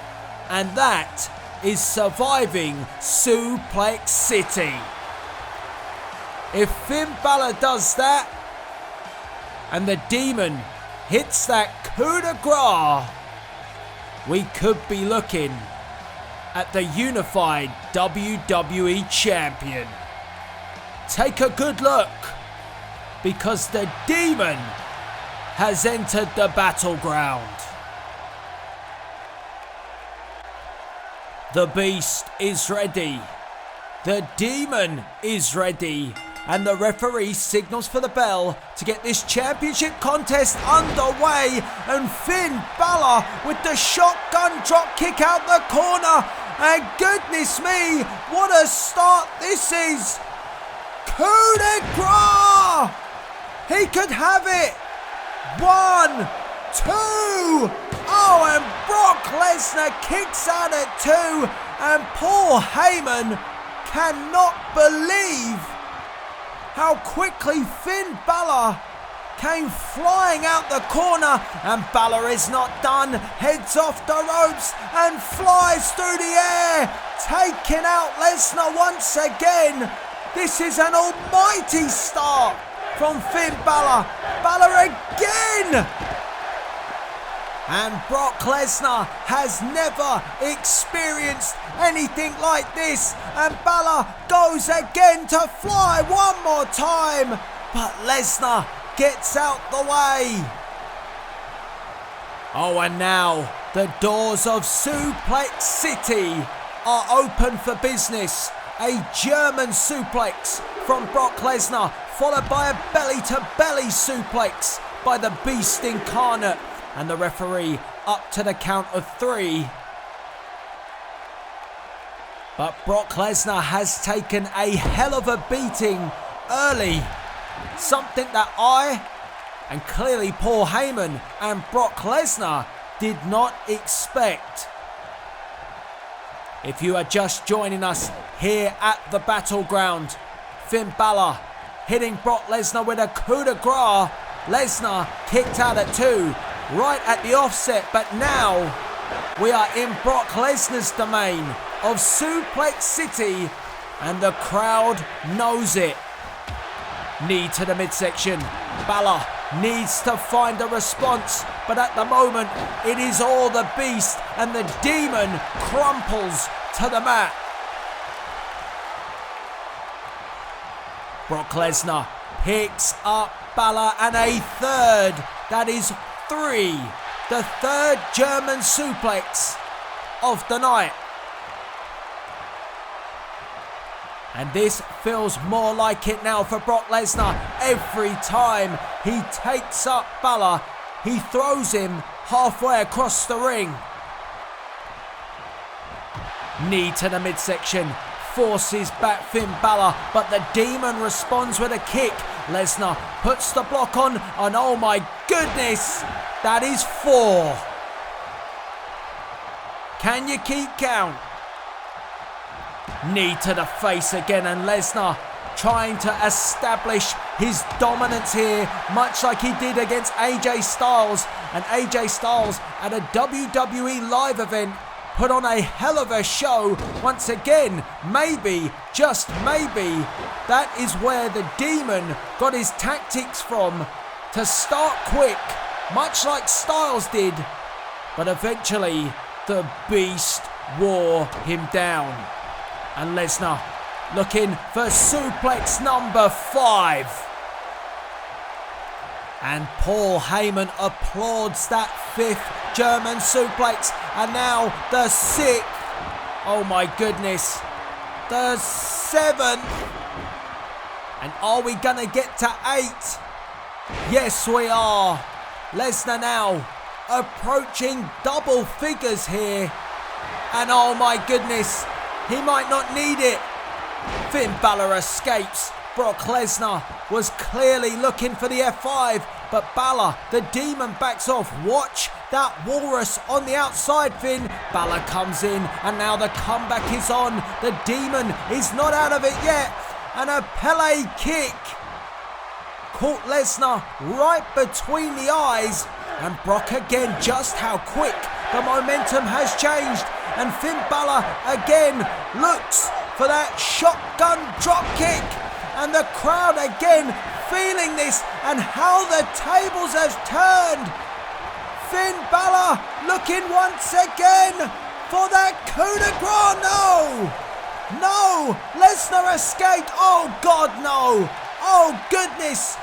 Speaker 1: and that is surviving Suplex City. If Finn Balor does that, and the Demon hits that coup de grace, we could be looking at the unified WWE Champion. Take a good look, because the Demon has entered the Battleground. The Beast is ready. The Demon is ready. And the referee signals for the bell to get this championship contest underway. And Finn Balor with the shotgun drop kick out the corner. And goodness me, what a start this is. Coup de grace. He could have it. 1, 2. Oh, and Brock Lesnar kicks out at 2. And Paul Heyman cannot believe how quickly Finn Balor came flying out the corner, and Balor is not done, heads off the ropes and flies through the air, taking out Lesnar once again. This is an almighty start from Finn Balor. Balor again! And Brock Lesnar has never experienced anything like this. And Balor goes again to fly one more time. But Lesnar gets out the way. Oh, and now the doors of Suplex City are open for business. A German suplex from Brock Lesnar, followed by a belly-to-belly suplex by the Beast Incarnate. And the referee up to the count of 3. But Brock Lesnar has taken a hell of a beating early. Something that I and clearly Paul Heyman and Brock Lesnar did not expect. If you are just joining us here at the Battleground, Finn Balor hitting Brock Lesnar with a coup de grace. Lesnar kicked out at 2, right at the offset, but now we are in Brock Lesnar's domain of Suplex City, and the crowd knows it. Knee to the midsection. Balor needs to find a response, but at the moment it is all the Beast, and the Demon crumples to the mat. Brock Lesnar picks up Balor, and a third. That is 3. The third German suplex of the night. And this feels more like it now for Brock Lesnar. Every time he takes up Balor, he throws him halfway across the ring. Knee to the midsection. Forces back Finn Balor, but the Demon responds with a kick. Lesnar puts the block on, and oh my goodness, that is 4. Can you keep count? Knee to the face again, and Lesnar trying to establish his dominance here, much like he did against AJ Styles. And AJ Styles at a WWE live event put on a hell of a show. Once again, maybe, just maybe, that is where the Demon got his tactics from, to start quick, much like Styles did, but eventually the Beast wore him down. And Lesnar looking for suplex number 5. And Paul Heyman applauds that 5th German suplex, and now the 6th. Oh my goodness, the 7th. And are we gonna get to 8? Yes, we are. Lesnar now approaching double figures here, and oh my goodness, he might not need it. Finn Balor escapes. Brock Lesnar was clearly looking for the F5, but Balor, the Demon, backs off. Watch that walrus on the outside, Finn. Balor comes in, and now the comeback is on. The Demon is not out of it yet, and a Pele kick caught Lesnar right between the eyes, and Brock again, just how quick the momentum has changed, and Finn Balor again looks for that shotgun drop kick. And the crowd again feeling this, and how the tables have turned. Finn Balor looking once again for that coup de grace. No, Lesnar escaped. Oh God, no. Oh goodness.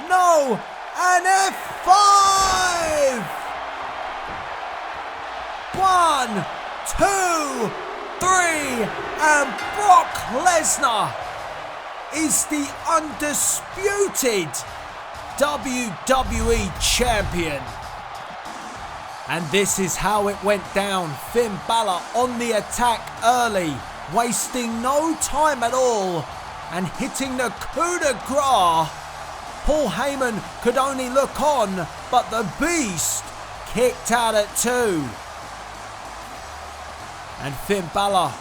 Speaker 1: No, an F5. 1, 2, 3, and Brock Lesnar is the undisputed WWE Champion. And this is how it went down. Finn Balor on the attack early, wasting no time at all, and hitting the coup de grace. Paul Heyman could only look on, but the Beast kicked out at 2. And Finn Balor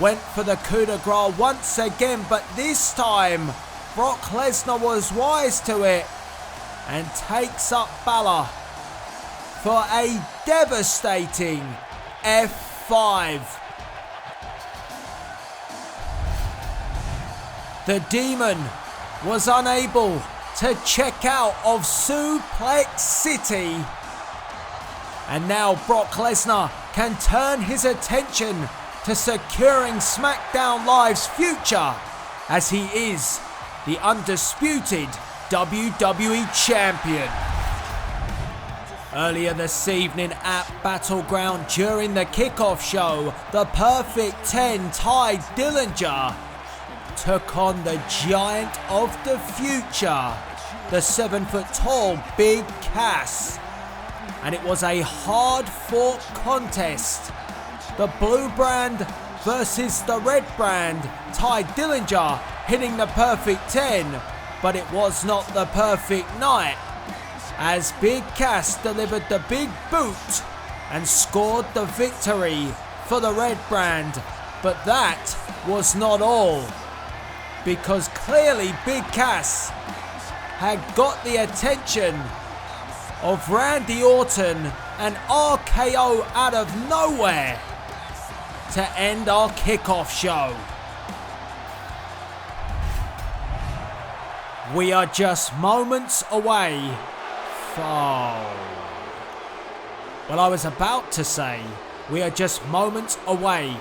Speaker 1: went for the coup de grace once again, but this time Brock Lesnar was wise to it and takes up Balor for a devastating F5. The Demon was unable to check out of Suplex City, and now Brock Lesnar can turn his attention to securing SmackDown Live's future, as he is the undisputed WWE Champion. Earlier this evening at Battleground, during the kickoff show, the Perfect 10 Ty Dillinger took on the Giant of the Future, the 7-foot-tall Big Cass, and it was a hard-fought contest. The blue brand versus the red brand. Ty Dillinger hitting the Perfect 10, but it was not the perfect night as Big Cass delivered the big boot and scored the victory for the red brand. But that was not all, because clearly Big Cass had got the attention of Randy Orton and RKO out of nowhere to end our kickoff show. We are just moments away from... Well, I was about to say, we are just moments away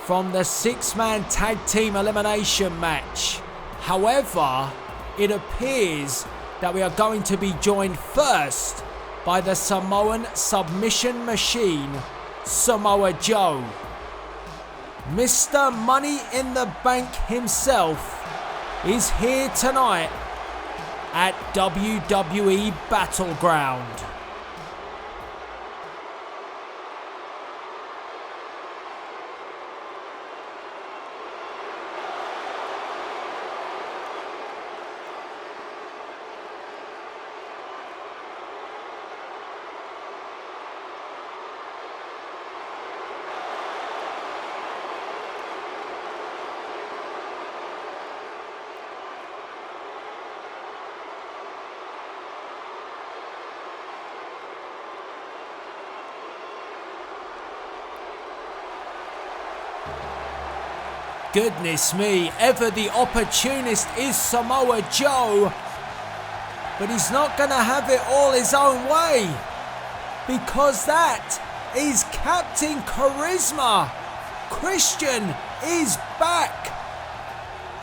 Speaker 1: from the 6-man tag team elimination match. However, it appears that we are going to be joined first by the Samoan submission machine, Samoa Joe. Mr. Money in the Bank himself is here tonight at WWE Battleground. Goodness me, ever the opportunist is Samoa Joe, but he's not going to have it all his own way, because that is Captain Charisma. Christian is back,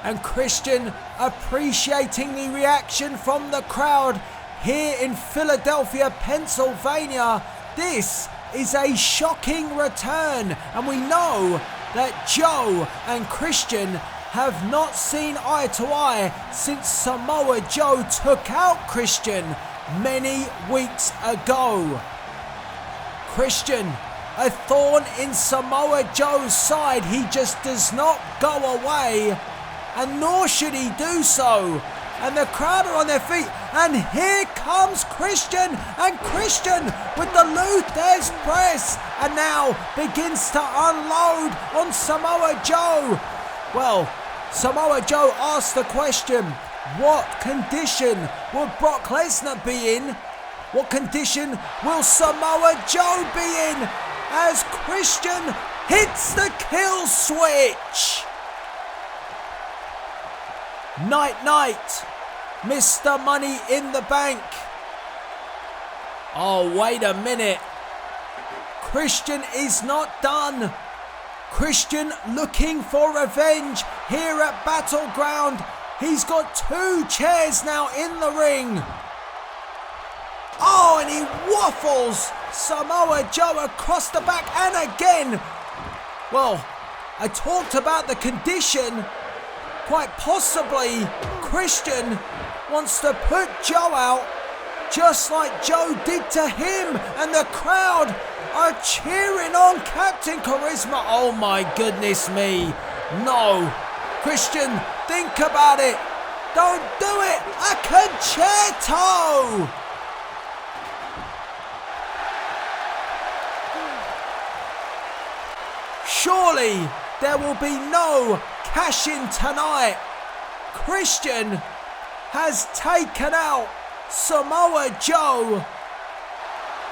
Speaker 1: and Christian appreciating the reaction from the crowd here in Philadelphia, Pennsylvania. This is a shocking return, and we know that Joe and Christian have not seen eye to eye since Samoa Joe took out Christian many weeks ago. Christian, a thorn in Samoa Joe's side. He just does not go away, and nor should he do so. And the crowd are on their feet, and here comes Christian, and Christian with the Luthez press, and now begins to unload on Samoa Joe. Well, Samoa Joe asked the question, what condition will Brock Lesnar be in? What condition will Samoa Joe be in as Christian hits the kill switch? Night night, Mr. Money in the Bank. Oh, wait a minute. Christian is not done. Christian looking for revenge here at Battleground. He's got 2 chairs now in the ring. Oh, and he waffles Samoa Joe across the back, and again. Well, I talked about the condition. Quite possibly, Christian wants to put Joe out, just like Joe did to him, and the crowd are cheering on Captain Charisma. Oh my goodness me. No. Christian, think about it. Don't do it. A concerto. Surely there will be no cash in tonight. Christian has taken out Samoa Joe,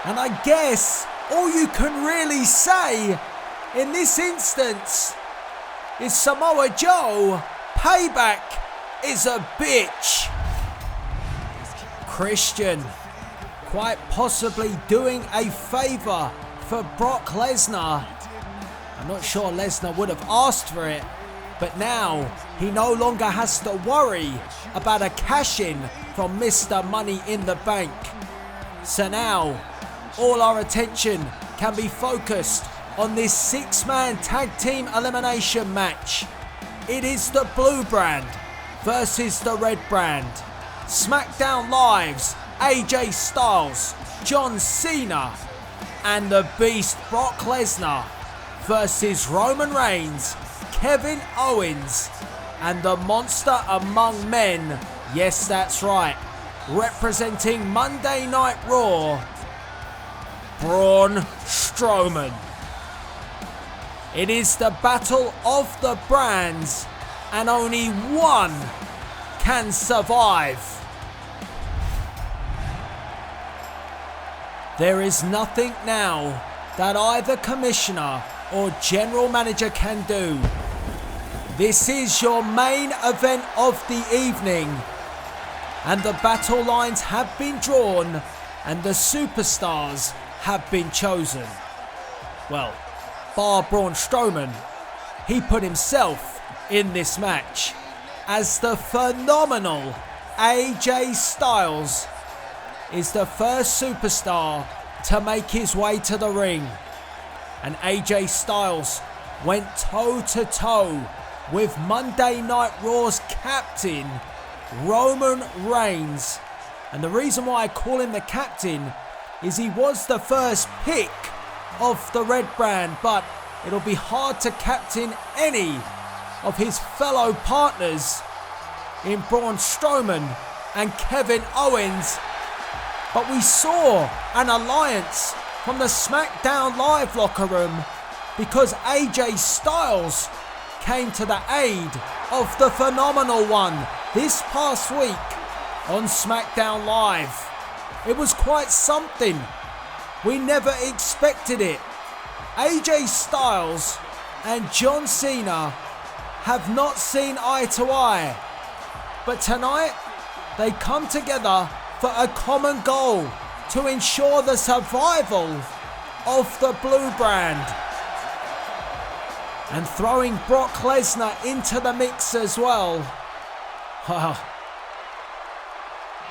Speaker 1: and I guess all you can really say in this instance is Samoa Joe, payback is a bitch. Christian quite possibly doing a favour for Brock Lesnar. I'm not sure Lesnar would have asked for it, but now he no longer has to worry about a cash-in from Mr. Money in the Bank. So now, all our attention can be focused on this 6-man tag team elimination match. It is the blue brand versus the red brand. Smackdown Live's AJ Styles, John Cena, and the Beast Brock Lesnar versus Roman Reigns, Kevin Owens, and the monster among men. Yes, that's right, representing Monday Night Raw, Braun Strowman. It is the battle of the brands, and only one can survive. There is nothing now that either commissioner or general manager can do. This is your main event of the evening, and the battle lines have been drawn and the superstars have been chosen. Well, bar Braun Strowman, he put himself in this match as the phenomenal AJ Styles is the first superstar to make his way to the ring. And AJ Styles went toe to toe with Monday Night Raw's captain, Roman Reigns. And the reason why I call him the captain is he was the first pick of the red brand, but it'll be hard to captain any of his fellow partners in Braun Strowman and Kevin Owens. But we saw an alliance from the Smackdown Live locker room because AJ Styles came to the aid of the phenomenal one this past week on SmackDown Live. It was quite something. We never expected it. AJ Styles and John Cena have not seen eye to eye, but tonight they come together for a common goal to ensure the survival of the blue brand. And throwing Brock Lesnar into the mix as well.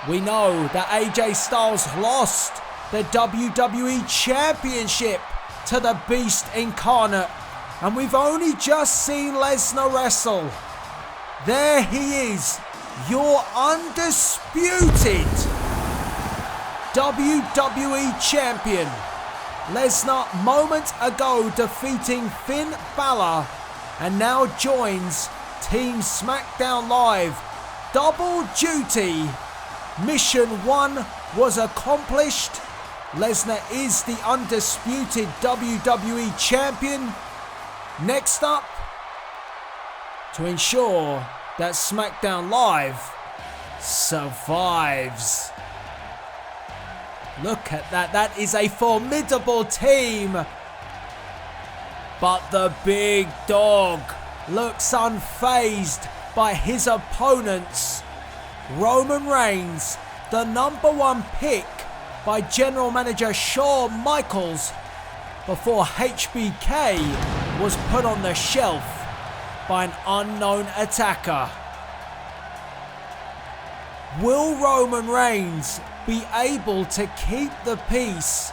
Speaker 1: We know that AJ Styles lost the WWE Championship to the Beast Incarnate, and we've only just seen Lesnar wrestle. There he is, your undisputed WWE Champion. Lesnar moments ago defeating Finn Balor and now joins Team SmackDown Live. Double duty. Mission 1 was accomplished. Lesnar is the undisputed WWE Champion. Next up, to ensure that SmackDown Live survives. Look at that, that is a formidable team. But the big dog looks unfazed by his opponents. Roman Reigns, the #1 pick by General Manager Shawn Michaels before HBK was put on the shelf by an unknown attacker. Will Roman Reigns be able to keep the peace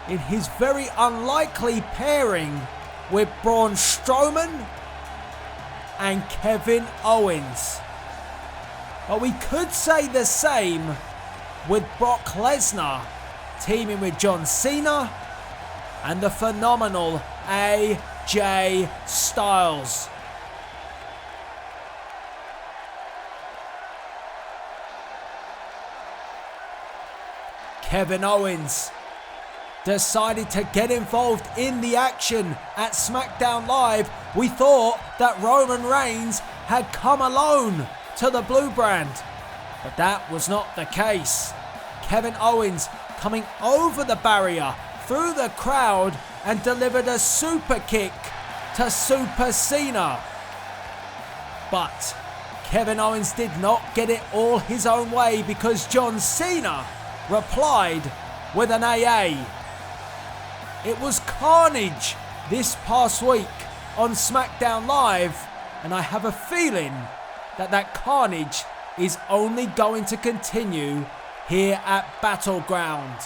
Speaker 1: in his very unlikely pairing with Braun Strowman and Kevin Owens? But we could say the same with Brock Lesnar teaming with John Cena and the phenomenal AJ Styles. Kevin Owens decided to get involved in the action at SmackDown Live. We thought that Roman Reigns had come alone to the blue brand, but that was not the case. Kevin Owens coming over the barrier through the crowd and delivered a super kick to Super Cena. But Kevin Owens did not get it all his own way because John Cena replied with an AA. It was carnage this past week on SmackDown Live, and I have a feeling that that carnage is only going to continue here at Battleground.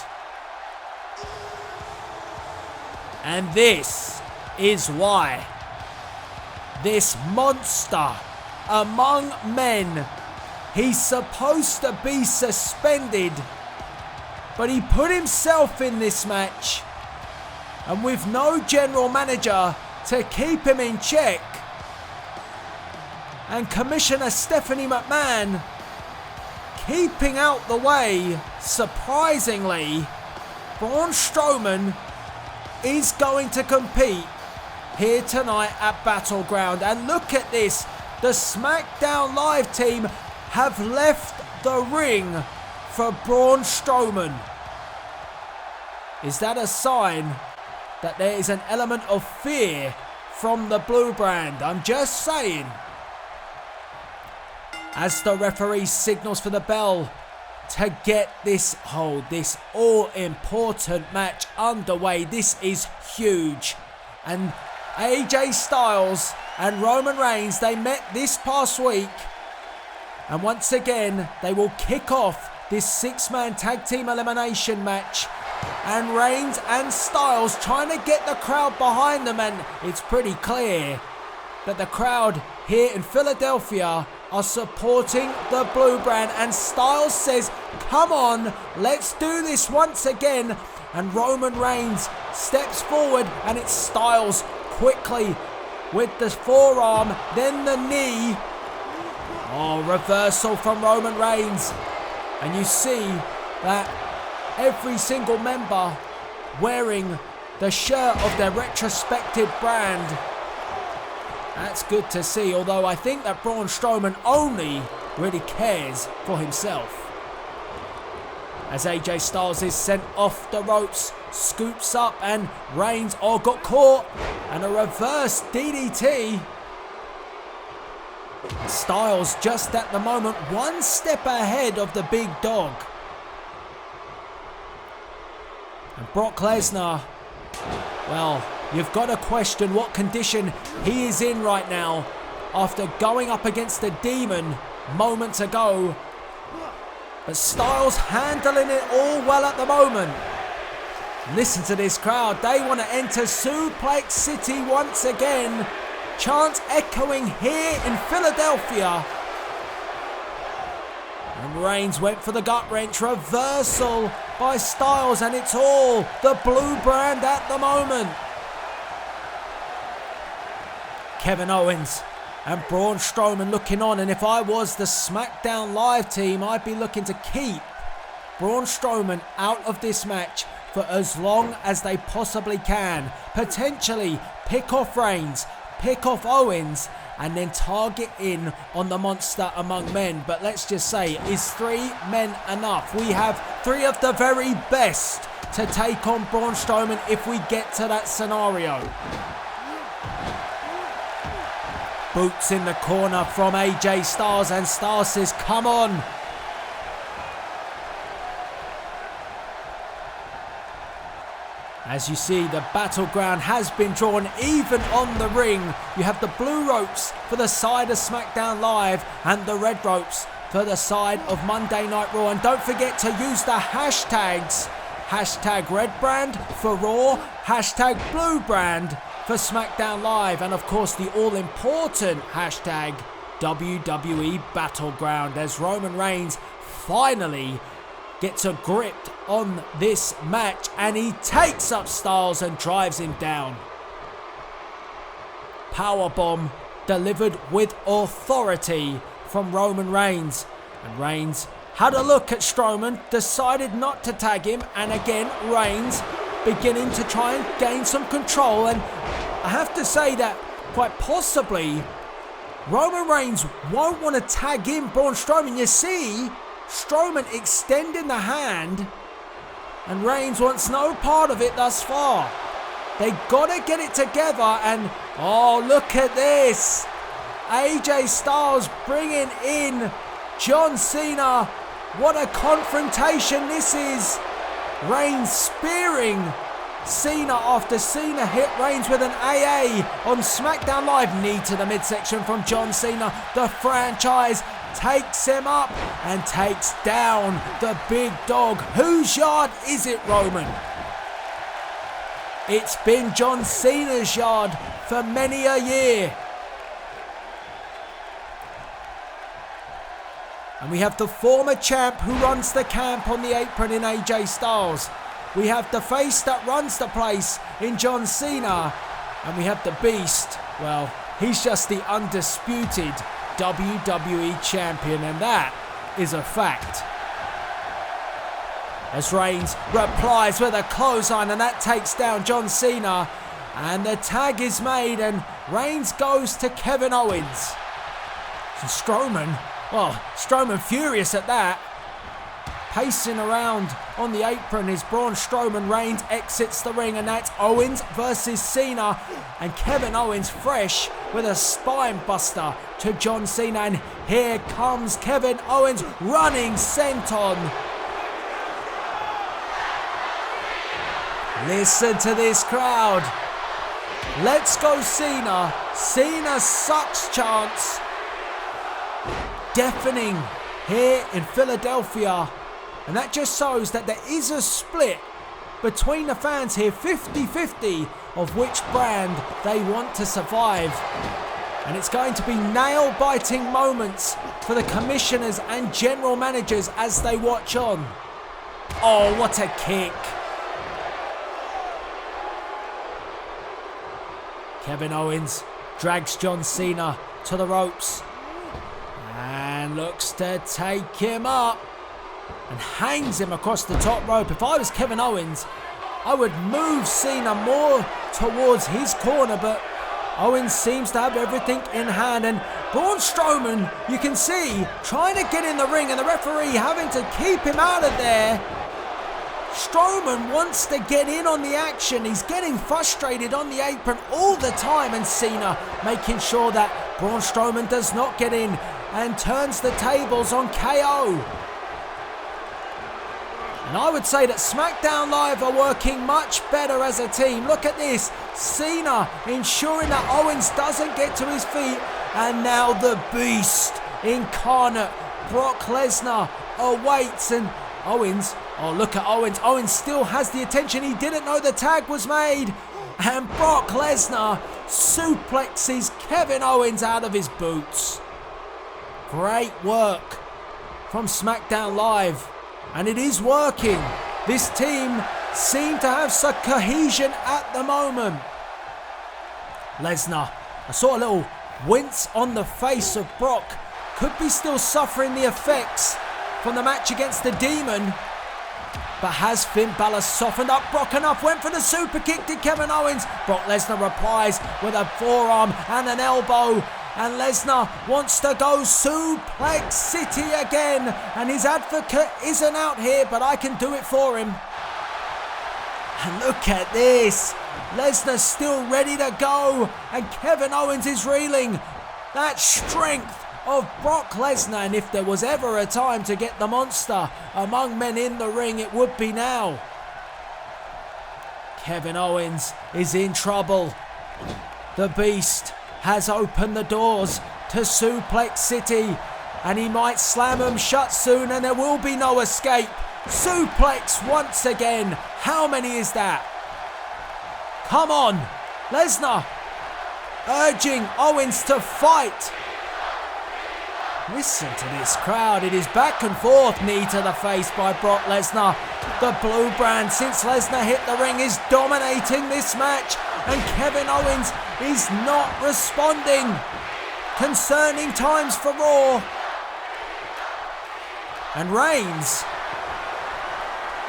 Speaker 1: And this is why this monster among men, he's supposed to be suspended, but he put himself in this match, and with no general manager to keep him in check, and Commissioner Stephanie McMahon keeping out the way, surprisingly, Braun Strowman is going to compete here tonight at Battleground. And look at this, the SmackDown Live team have left the ring for Braun Strowman. Is that a sign that there is an element of fear from the blue brand? I'm just saying. As the referee signals for the bell to get this all-important match underway. This is huge. And AJ Styles and Roman Reigns, they met this past week. And once again, they will kick off this 6-man tag team elimination match. And Reigns and Styles trying to get the crowd behind them. And it's pretty clear that the crowd here in Philadelphia are supporting the blue brand. And Styles says, come on, let's do this once again. And Roman Reigns steps forward, and it's Styles quickly with the forearm, then the knee. Oh, reversal from Roman Reigns. And you see that every single member wearing the shirt of their retrospective brand. That's good to see, although I think that Braun Strowman only really cares for himself. As AJ Styles is sent off the ropes, scoops up, and Reigns got caught, and a reverse DDT. Styles just at the moment one step ahead of the big dog. And Brock Lesnar, well, you've got to question what condition he is in right now after going up against the Demon moments ago. But Styles handling it all well at the moment. Listen to this crowd. They want to enter Suplex City once again. Chants echoing here in Philadelphia. And Reigns went for the gut wrench. Reversal by Styles, and it's all the blue brand at the moment. Kevin Owens and Braun Strowman looking on, and if I was the SmackDown Live team, I'd be looking to keep Braun Strowman out of this match for as long as they possibly can. Potentially pick off Reigns, pick off Owens, and then target in on the monster among men. But let's just say, is 3 men enough? We have 3 of the very best to take on Braun Strowman if we get to that scenario. Boots in the corner from AJ Styles, and Styles says, come on. As you see, the battleground has been drawn even on the ring. You have the blue ropes for the side of SmackDown Live and the red ropes for the side of Monday Night Raw. And don't forget to use the hashtags. Hashtag red brand for Raw, hashtag blue brand for SmackDown Live, and of course the all-important hashtag WWE Battleground, as Roman Reigns finally gets a grip on this match, and he takes up Styles and drives him down. Powerbomb delivered with authority from Roman Reigns, and Reigns had a look at Strowman, decided not to tag him, and again Reigns beginning to try and gain some control. And I have to say that quite possibly Roman Reigns won't want to tag in Braun Strowman. You see Strowman extending the hand, and Reigns wants no part of it thus far. They gotta get it together, and oh, look at this. AJ Styles bringing in John Cena. What a confrontation this is. Reigns spearing Cena after Cena hit Reigns with an AA on SmackDown Live. Knee to the midsection from John Cena. The franchise takes him up and takes down the big dog. Whose yard is it, Roman? It's been John Cena's yard for many a year. And we have the former champ who runs the camp on the apron in AJ Styles. We have the face that runs the place in John Cena. And we have the beast. Well, he's just the undisputed WWE champion. And that is a fact. As Reigns replies with a clothesline, and that takes down John Cena. And the tag is made, and Reigns goes to Kevin Owens. And Strowman furious at that. Pacing around on the apron is Braun Strowman. Reigns exits the ring, and that's Owens versus Cena. And Kevin Owens fresh with a spine buster to John Cena. And here comes Kevin Owens running senton. Listen to this crowd. Let's go Cena. Cena sucks chants. Deafening here in Philadelphia. And that just shows that there is a split between the fans here, 50-50 of which brand they want to survive. And it's going to be nail-biting moments for the commissioners and general managers as they watch on. Oh, what a kick. Kevin Owens drags John Cena to the ropes and looks to take him up and hangs him across the top rope. If I was Kevin Owens, I would move Cena more towards his corner, but Owens seems to have everything in hand. And Braun Strowman, you can see, trying to get in the ring, and the referee having to keep him out of there. Strowman wants to get in on the action. He's getting frustrated on the apron all the time, and Cena making sure that Braun Strowman does not get in and turns the tables on KO. And I would say that SmackDown Live are working much better as a team. Look at this. Cena ensuring that Owens doesn't get to his feet. And now the beast incarnate, Brock Lesnar, awaits. And Owens, oh look at Owens. Owens still has the attention. He didn't know the tag was made. And Brock Lesnar suplexes Kevin Owens out of his boots. Great work from SmackDown Live. And it is working. This team seem to have some cohesion at the moment. Lesnar, I saw a little wince on the face of Brock. Could be still suffering the effects from the match against the Demon. But has Finn Balor softened up Brock enough? Went for the super kick to Kevin Owens. Brock Lesnar replies with a forearm and an elbow. And Lesnar wants to go Suplex City again. And his advocate isn't out here, but I can do it for him. And look at this. Lesnar's still ready to go. And Kevin Owens is reeling. That strength of Brock Lesnar. And if there was ever a time to get the monster among men in the ring, it would be now. Kevin Owens is in trouble. The Beast has opened the doors to Suplex City, and he might slam them shut soon, and there will be no escape. Suplex once again. How many is that? Come on. Lesnar urging Owens to fight. Listen to this crowd. It is back and forth. Knee to the face by Brock Lesnar. The blue brand, since Lesnar hit the ring, is dominating this match. And Kevin Owens is not responding. Concerning times for Raw. And Reigns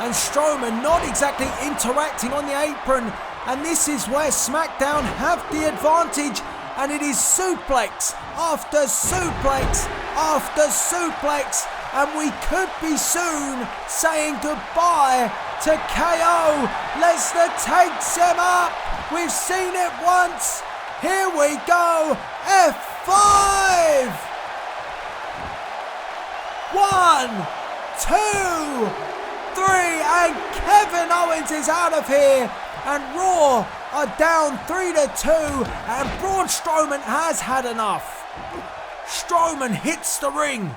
Speaker 1: and Strowman not exactly interacting on the apron. And this is where SmackDown have the advantage. And it is suplex after suplex after suplex. And we could be soon saying goodbye to KO. Lesnar takes him up. We've seen it once. Here we go. F5. 1, 2, 3. And Kevin Owens is out of here. And Raw are down 3-2. And Braun Strowman has had enough. Strowman hits the ring.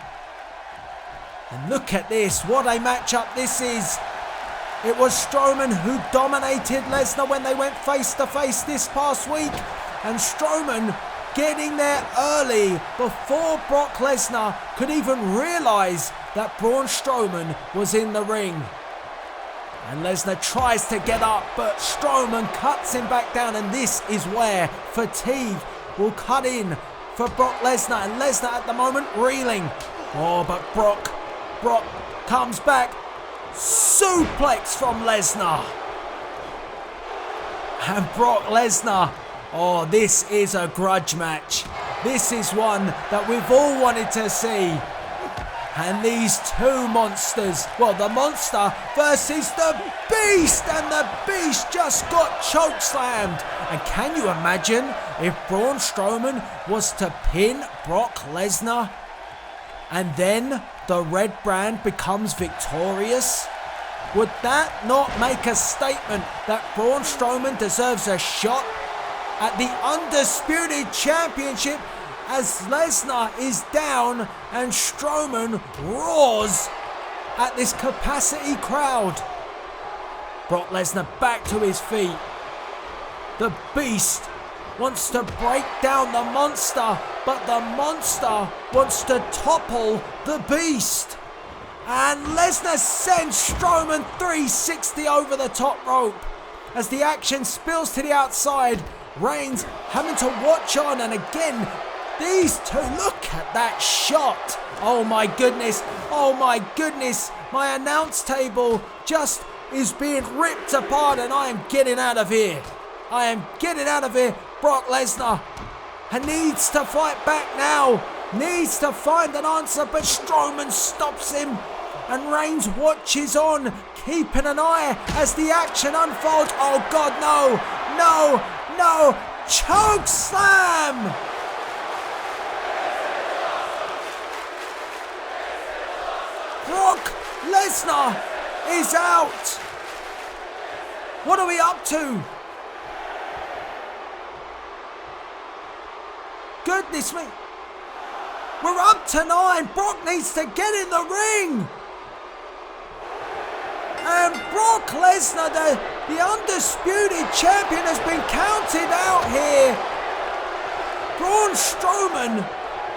Speaker 1: And look at this. What a matchup this is. It was Strowman who dominated Lesnar when they went face to face this past week. And Strowman getting there early before Brock Lesnar could even realise that Braun Strowman was in the ring. And Lesnar tries to get up, but Strowman cuts him back down. And this is where fatigue will cut in for Brock Lesnar. And Lesnar at the moment reeling. Oh, but Brock Brock comes back. Suplex from Lesnar. And Brock Lesnar. Oh, this is a grudge match. This is one that we've all wanted to see. And these two monsters, well, the monster versus the beast, and the beast just got chokeslammed. And can you imagine if Braun Strowman was to pin Brock Lesnar and then the red brand becomes victorious? Would that not make a statement that Braun Strowman deserves a shot at the Undisputed Championship as Lesnar is down and Strowman roars at this capacity crowd? Brock Lesnar back to his feet. The beast wants to break down the monster, but the monster wants to topple the beast. And Lesnar sends Strowman 360 over the top rope. As the action spills to the outside, Reigns having to watch on, and again, these two, look at that shot. Oh my goodness, oh my goodness. My announce table just is being ripped apart, and I am getting out of here. I am getting out of here. Brock Lesnar needs to fight back now. Needs to find an answer, but Strowman stops him. And Reigns watches on, keeping an eye as the action unfolds. Oh God, no, no, no. Choke slam. Brock Lesnar is out. What are we up to? Goodness me. We're up to 9. Brock needs to get in the ring. And Brock Lesnar, the Undisputed Champion, has been counted out here. Braun Strowman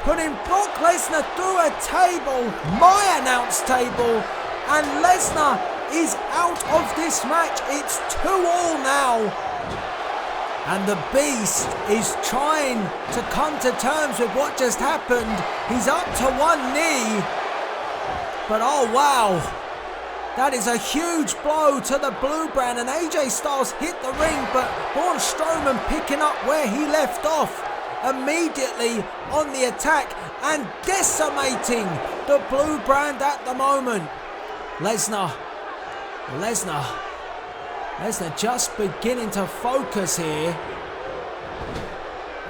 Speaker 1: putting Brock Lesnar through a table, my announce table, and Lesnar is out of this match. It's 2-2 now. And the Beast is trying to come to terms with what just happened. He's up to one knee. But oh wow, that is a huge blow to the blue brand, and AJ Styles hit the ring, but Braun Strowman picking up where he left off. Immediately on the attack and decimating the blue brand at the moment. Lesnar just beginning to focus here.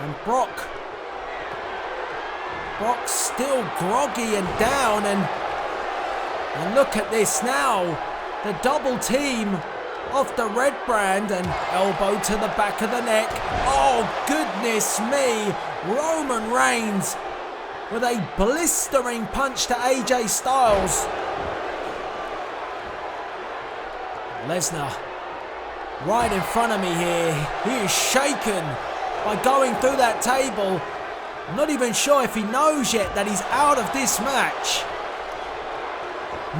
Speaker 1: And Brock's still groggy and down, and look at this now. The double team of the red brand, and elbow to the back of the neck. Oh goodness me. Roman Reigns with a blistering punch to AJ Styles. Lesnar right in front of me here. He is shaken by going through that table. I'm not even sure if he knows yet that he's out of this match.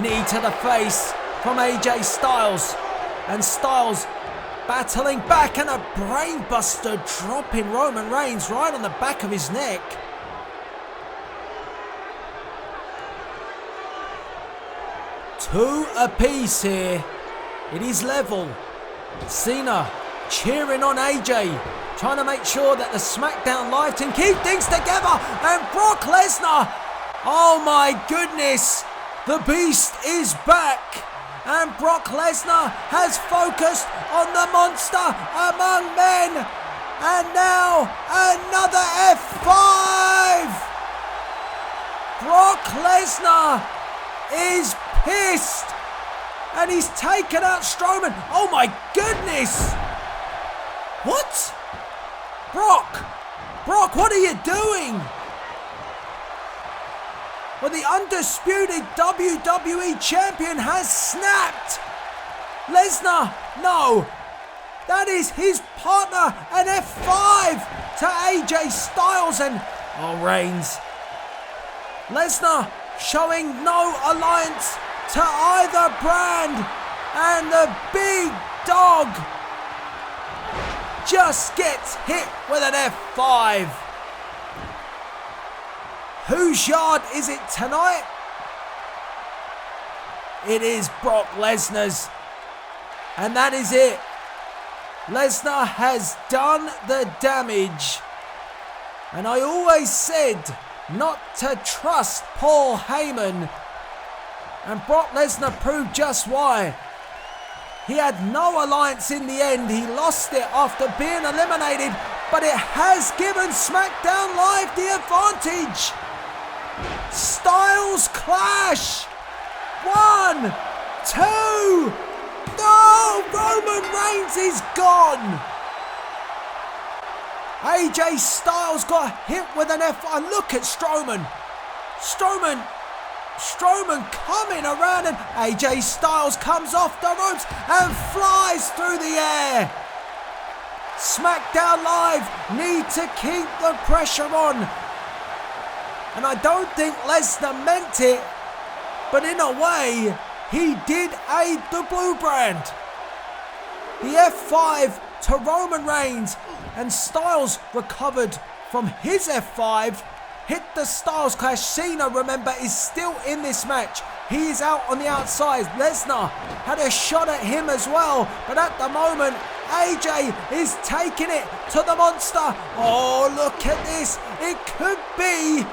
Speaker 1: Knee to the face from AJ Styles. And Styles battling back, and a brainbuster dropping Roman Reigns right on the back of his neck. Two apiece here. It is level. Cena cheering on AJ, trying to make sure that the Smackdown live team keep things together. And Brock Lesnar, oh my goodness, the Beast is back. And Brock Lesnar has focused on the monster among men. And now another F5. Brock Lesnar is pissed. And he's taken out Strowman. Oh my goodness. What? Brock, what are you doing? Well, the Undisputed WWE Champion has snapped. Lesnar, no. That is his partner, an F5 to AJ Styles, and Reigns. Lesnar showing no alliance to either brand, and the big dog just gets hit with an F5. Whose yard is it tonight? it is Brock Lesnar's. And that is it. Lesnar has done the damage. And I always said not to trust Paul Heyman. And Brock Lesnar proved just why. He had no alliance in the end. He lost it after being eliminated. But it has given SmackDown Live the advantage. Styles clash. 1, 2. No, Roman Reigns is gone. AJ Styles got hit with an F1. Look at Strowman. Strowman coming around, and AJ Styles comes off the ropes and flies through the air. SmackDown Live need to keep the pressure on. And I don't think Lesnar meant it, but in a way, he did aid the Blue Brand. The F5 to Roman Reigns, and Styles recovered from his F5, hit the Styles Clash. Cena, remember, is still in this match. He is out on the outside. Lesnar had a shot at him as well, but at the moment, AJ is taking it to the monster. Oh, look at this. It could be.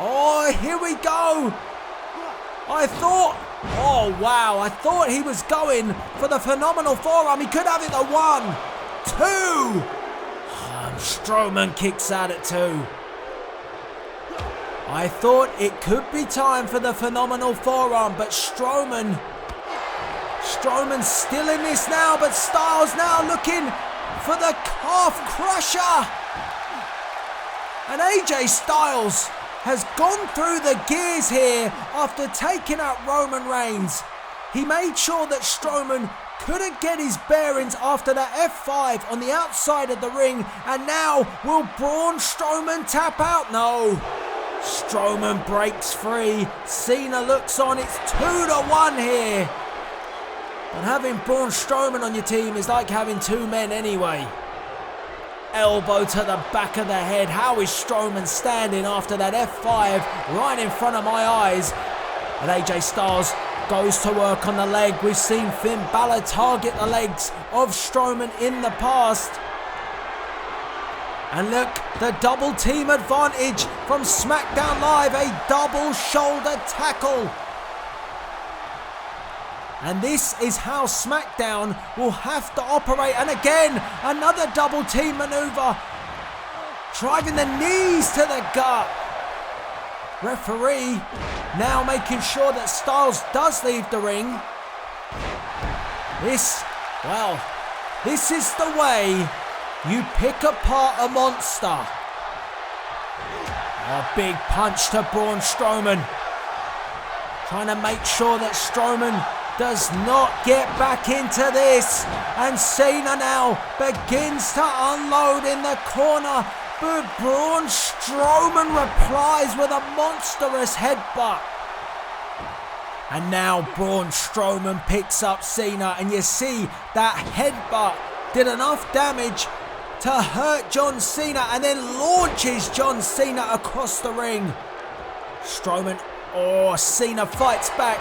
Speaker 1: Oh, here we go. I thought he was going for the phenomenal forearm. He could have it the 1, 2. Strowman kicks out at 2. I thought it could be time for the phenomenal forearm, but Strowman's still in this now, but Styles now looking for the calf crusher. And AJ Styles has gone through the gears here after taking out Roman Reigns. He made sure that Strowman couldn't get his bearings after that F5 on the outside of the ring. And now, will Braun Strowman tap out? No. Strowman breaks free. Cena looks on. It's 2-1 here. And having Braun Strowman on your team is like having 2 men anyway. Elbow to the back of the head. How is Strowman standing after that F5 right in front of my eyes? And AJ Styles goes to work on the leg. We've seen Finn Balor target the legs of Strowman in the past. And look, the double team advantage from SmackDown Live. A double shoulder tackle. And this is how SmackDown will have to operate. And again, another double team maneuver. Driving the knees to the gut. Referee now making sure that Styles does leave the ring. This is the way you pick apart a monster. A big punch to Braun Strowman. Trying to make sure that Strowman does not get back into this. And Cena now begins to unload in the corner. But Braun Strowman replies with a monstrous headbutt. And now Braun Strowman picks up Cena. And you see that headbutt did enough damage to hurt John Cena. And then launches John Cena across the ring. Cena fights back.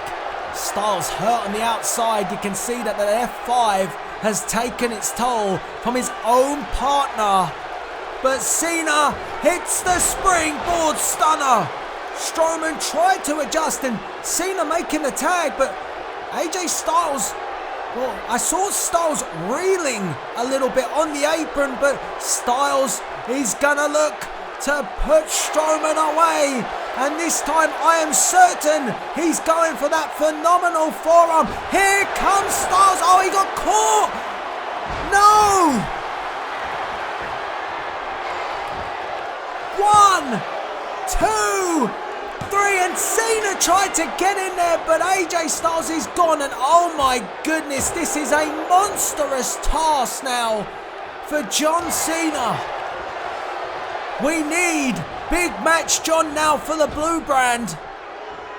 Speaker 1: Styles hurt on the outside. You can see that the F5 has taken its toll from his own partner. But Cena hits the springboard stunner. Strowman tried to adjust and Cena making the tag, but AJ Styles, I saw Styles reeling a little bit on the apron, but Styles is gonna look to put Strowman away. And this time I am certain he's going for that phenomenal forearm. Here comes Styles. Oh, he got caught. No. 1, 2, 3, and Cena tried to get in there, but AJ Styles is gone. And oh my goodness, this is a monstrous task now for John Cena. We need Big Match John now for the blue brand.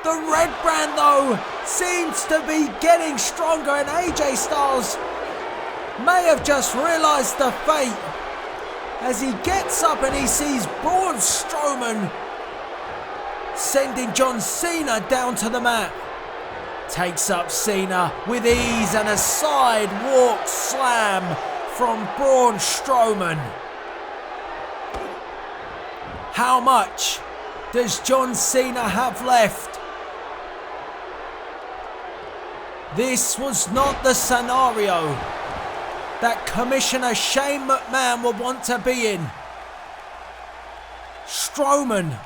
Speaker 1: The red brand, though, seems to be getting stronger, and AJ Styles may have just realised the fate as he gets up and he sees Braun Strowman sending John Cena down to the mat. Takes up Cena with ease and a sidewalk slam from Braun Strowman. How much does John Cena have left? This was not the scenario that Commissioner Shane McMahon would want to be in. Strowman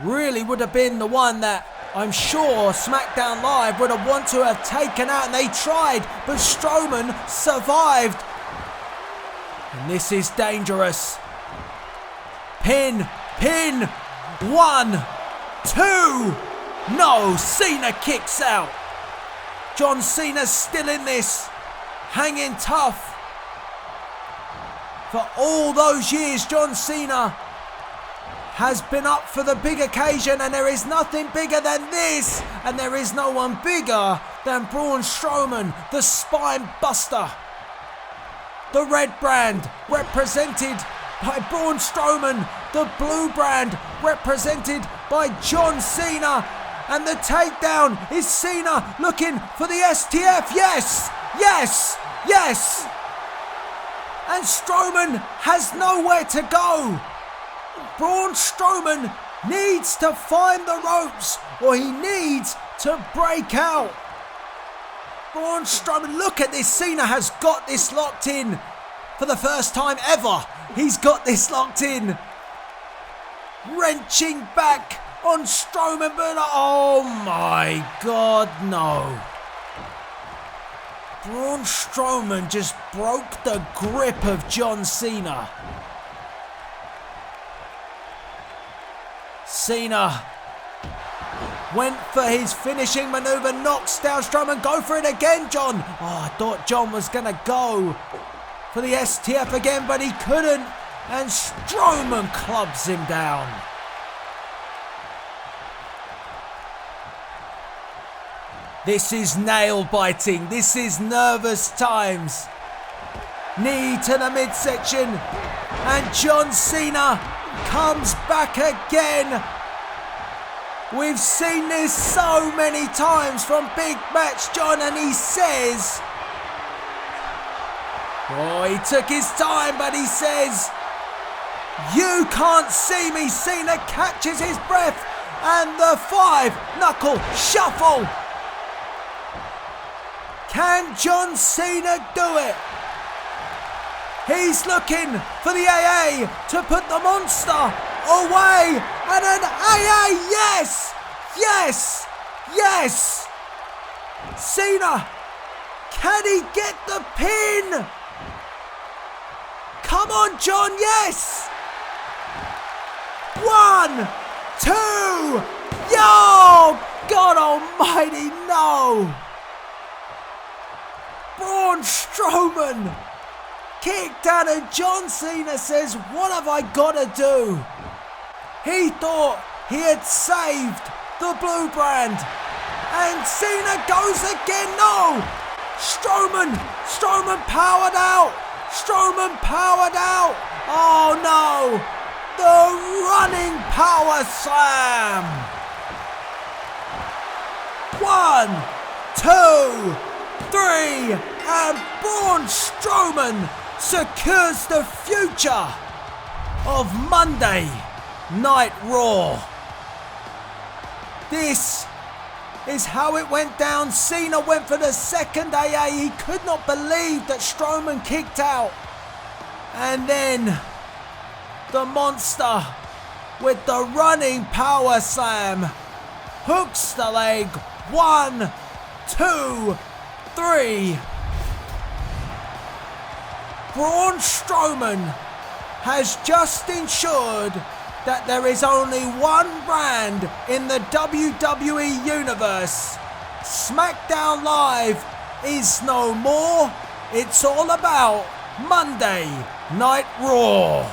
Speaker 1: really would have been the one that I'm sure SmackDown Live would have wanted to have taken out, and they tried, but Strowman survived. And this is dangerous. Pin, 1, 2. No, Cena kicks out. John Cena's still in this, hanging tough. For all those years, John Cena has been up for the big occasion, and there is nothing bigger than this, and there is no one bigger than Braun Strowman, the spine buster. The red brand represented by Braun Strowman, the blue brand represented by John Cena, and the takedown is Cena looking for the STF. Yes, yes, yes. And Strowman has nowhere to go. Braun Strowman needs to find the ropes, or he needs to break out. Braun Strowman, look at this. Cena has got this locked in for the first time ever. He's got this locked in. Wrenching back on Strowman, but oh my God, no. Braun Strowman just broke the grip of John Cena. Cena went for his finishing maneuver, knocks down Strowman. Go for it again, John. Oh, I thought John was going to go for the STF again, but he couldn't. And Strowman clubs him down. This is nail biting. This is nervous times. Knee to the midsection. And John Cena comes back again. We've seen this so many times from Big Match John, and he says, oh, he took his time, but he says, you can't see me. Cena catches his breath, and the 5-knuckle shuffle. Can John Cena do it? He's looking for the AA to put the monster away. And an AA, yes! Yes! Yes! Cena, can he get the pin? Come on, John, yes! 1, 2, yo! God almighty, no! Braun Strowman kicked out, and John Cena says, what have I got to do? He thought he had saved the blue brand, and Cena goes again. No! Strowman powered out. Strowman powered out. Oh no! The running power slam. 1, 2, 3, and Braun Strowman secures the future of Monday Night Raw. This is how it went down. Cena went for the second AA. He could not believe that Strowman kicked out. And then the monster with the running power slam hooks the leg. 1, 2, 3. Braun Strowman has just ensured that there is only one brand in the WWE Universe. Smackdown Live is no more. It's all about Monday Night Raw.